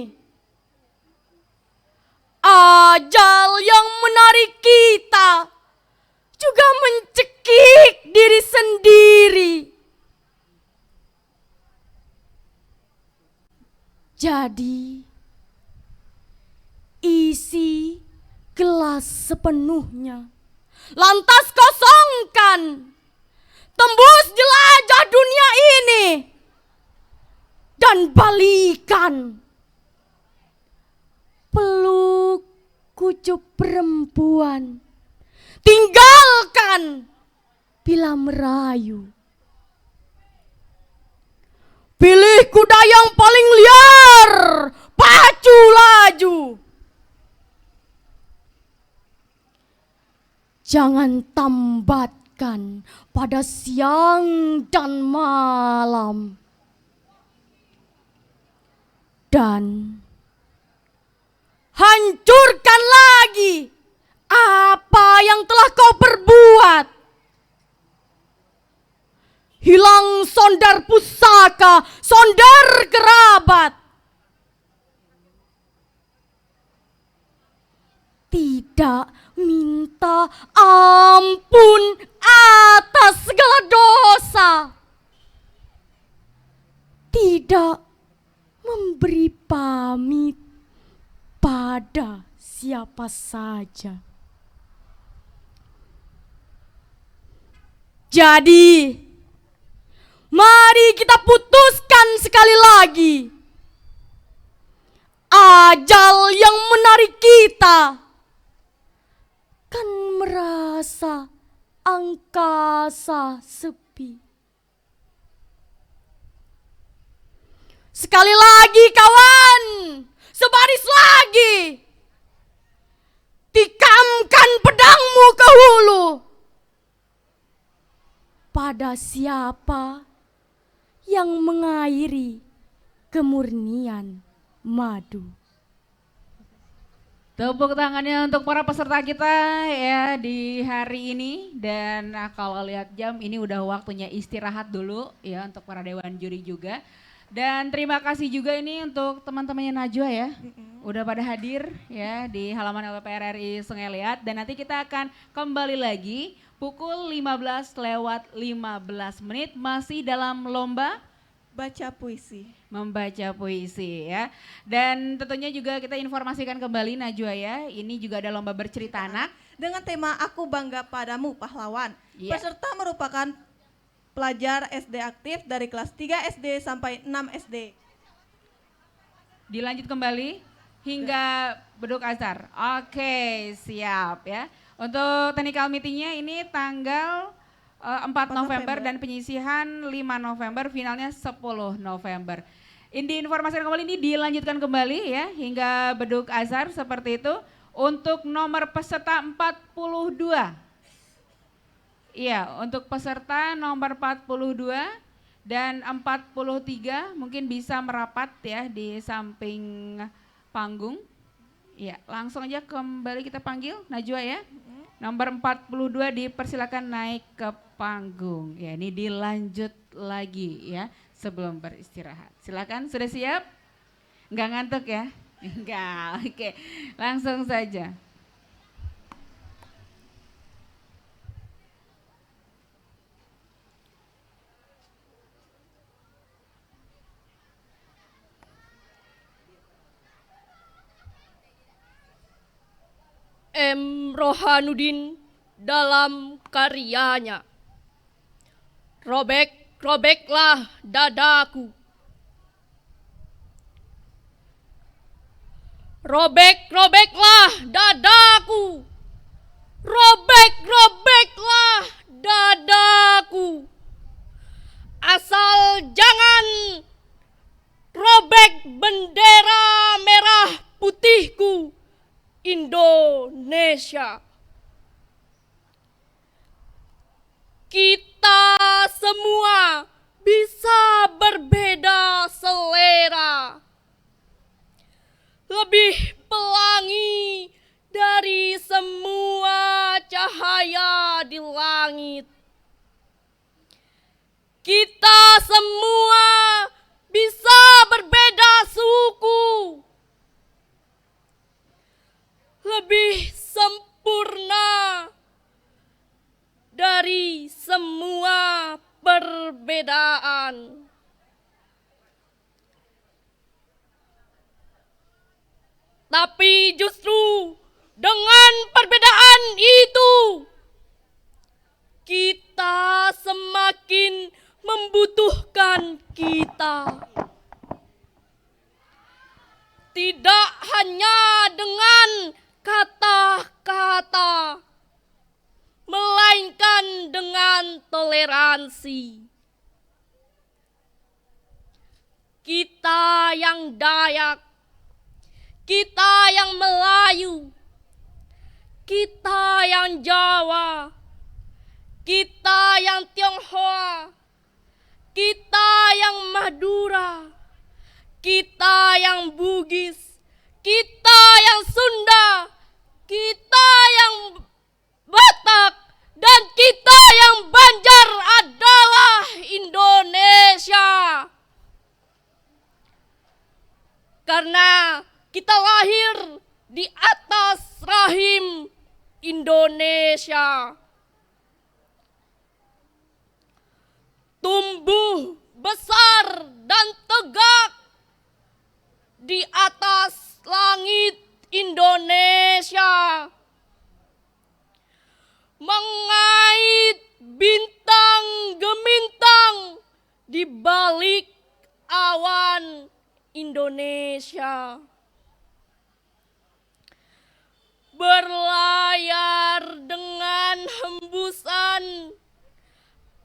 [SPEAKER 9] Ajal yang menarik kita juga mencekik diri sendiri. Jadi, isi gelas sepenuhnya, lantas kosongkan, tembus jelajah dunia ini, dan balikan. Peluk kucup perempuan, tinggalkan bila merayu. Pilih kuda yang paling liar, pacu laju. Jangan tambatkan pada siang dan malam. Dan hancurkan lagi apa yang telah kau perbuat. Hilang sondar pusaka, sondar kerabat. Tidak minta ampun atas segala dosa. Tidak memberi pamit pada siapa saja. Jadi, mari kita putuskan sekali lagi. Ajal yang menarik kita kan merasa angkasa sepi. Sekali lagi kawan, sebaris lagi. Tikamkan pedangmu ke hulu. Pada siapa yang mengairi kemurnian madu.
[SPEAKER 1] Tepuk tangannya untuk para peserta kita ya di hari ini. Dan kalau lihat jam ini udah waktunya istirahat dulu ya untuk para dewan juri juga. Dan terima kasih juga ini untuk teman-temannya Najwa ya. Udah pada hadir ya di halaman LPPR RI Sungai Liat. Dan nanti kita akan kembali lagi pukul 15:15 masih dalam lomba
[SPEAKER 2] baca puisi.
[SPEAKER 1] Membaca puisi ya. Dan tentunya juga kita informasikan kembali Najwa ya, ini juga ada lomba bercerita anak.
[SPEAKER 2] Dengan tema Aku Bangga Padamu Pahlawan.
[SPEAKER 1] Ya.
[SPEAKER 2] Peserta merupakan pelajar SD aktif dari kelas 3 SD sampai 6 SD.
[SPEAKER 1] Dilanjut kembali hingga beduk azhar. Oke, siap ya. Untuk technical meetingnya ini tanggal 4 November dan penyisihan 5 November, finalnya 10 November. Ini informasikan kembali, ini dilanjutkan kembali ya hingga beduk azhar seperti itu. Untuk nomor peserta 42. Iya, untuk peserta nomor 42 dan 43 mungkin bisa merapat ya di samping panggung. Iya, langsung aja kembali kita panggil Najwa ya. Nomor 42 dipersilakan naik ke panggung. Ya, ini dilanjut lagi ya sebelum beristirahat. Silakan, sudah siap? Enggak ngantuk ya? Enggak, oke. Langsung saja.
[SPEAKER 3] M. Rohanuddin dalam karyanya Robek-robeklah dadaku. Robek-robeklah dadaku. Robek-robeklah dadaku. Asal jangan robek bendera merah putihku Indonesia. Kita semua bisa berbeda selera, lebih pelangi dari semua cahaya di langit. Kita semua bisa berbeda suku, lebih sempurna dari semua perbedaan. Tapi justru dengan perbedaan itu, kita semakin membutuhkan kita. Tidak hanya dengan kata-kata, melainkan dengan toleransi. Kita yang Dayak, kita yang Melayu, kita yang Jawa, kita yang Tionghoa, kita yang Madura, kita yang Bugis, kita yang Sunda, kita yang Batak, dan kita yang Banjar adalah Indonesia. Karena kita lahir di atas rahim Indonesia. Tumbuh besar dan tegak di atas langit Indonesia. Mengait bintang gemintang di balik awan Indonesia. Berlayar dengan hembusan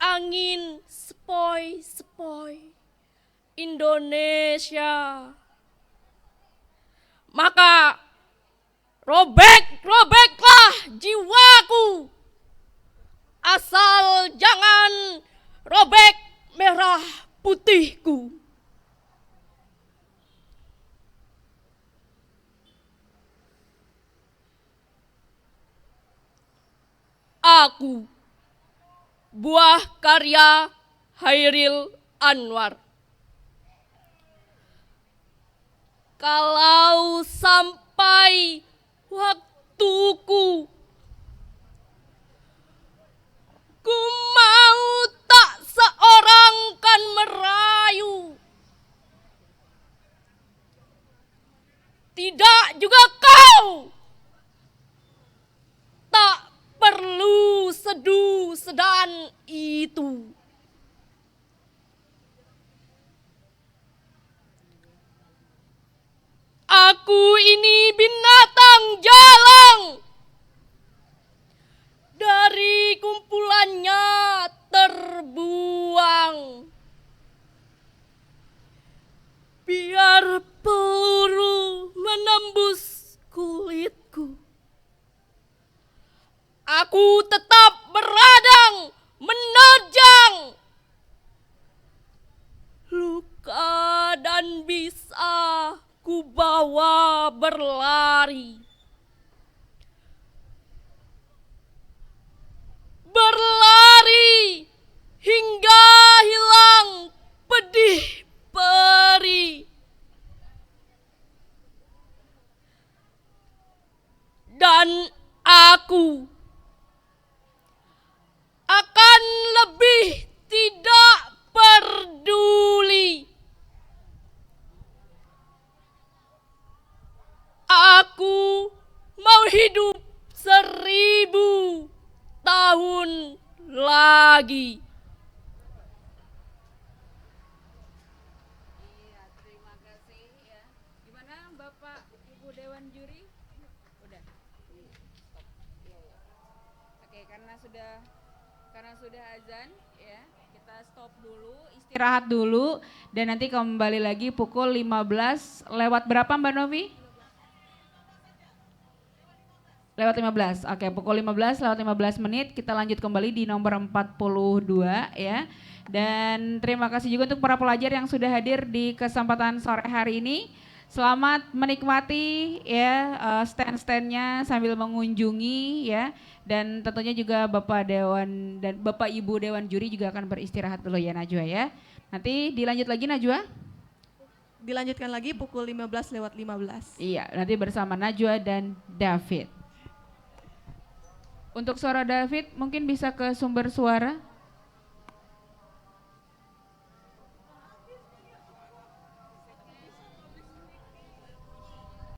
[SPEAKER 3] angin sepoi-sepoi Indonesia. Maka robek-robeklah jiwaku, asal jangan robek merah putihku. Aku, buah karya Hairil Anwar. Kalau sampai waktuku, ku mau tak seorang kan merayu. Tidak juga kau. Tak perlu sedu sedan itu. Aku ini binatang jalang. Dari kumpulannya terbuang. Biar peluru menembus kulitku, aku tetap beradang menerjang luka dan bisa ku bawa berlari. Berlari hingga hilang aku akan lebih tidak peduli. Aku mau hidup 1000 tahun lagi.
[SPEAKER 1] Iya, terima kasih ya. Gimana Bapak Ibu Dewan Juri? Udah. Stop. Iya, ya. Oke, karena sudah azan ya, kita stop dulu, istirahat dulu dan nanti kembali lagi pukul 15 lewat berapa Mbak Novi? Lewat 15, oke pukul 15 lewat 15 menit kita lanjut kembali di nomor 42 ya. Dan terima kasih juga untuk para pelajar yang sudah hadir di kesempatan sore hari ini. Selamat menikmati ya stand-standnya sambil mengunjungi ya. Dan tentunya juga Bapak Dewan dan Bapak Ibu Dewan Juri juga akan beristirahat dulu ya Najwa ya. Nanti dilanjut lagi Najwa?
[SPEAKER 2] Dilanjutkan lagi pukul 15 lewat 15.
[SPEAKER 1] Iya, nanti bersama Najwa dan David. Untuk suara David mungkin bisa ke sumber suara.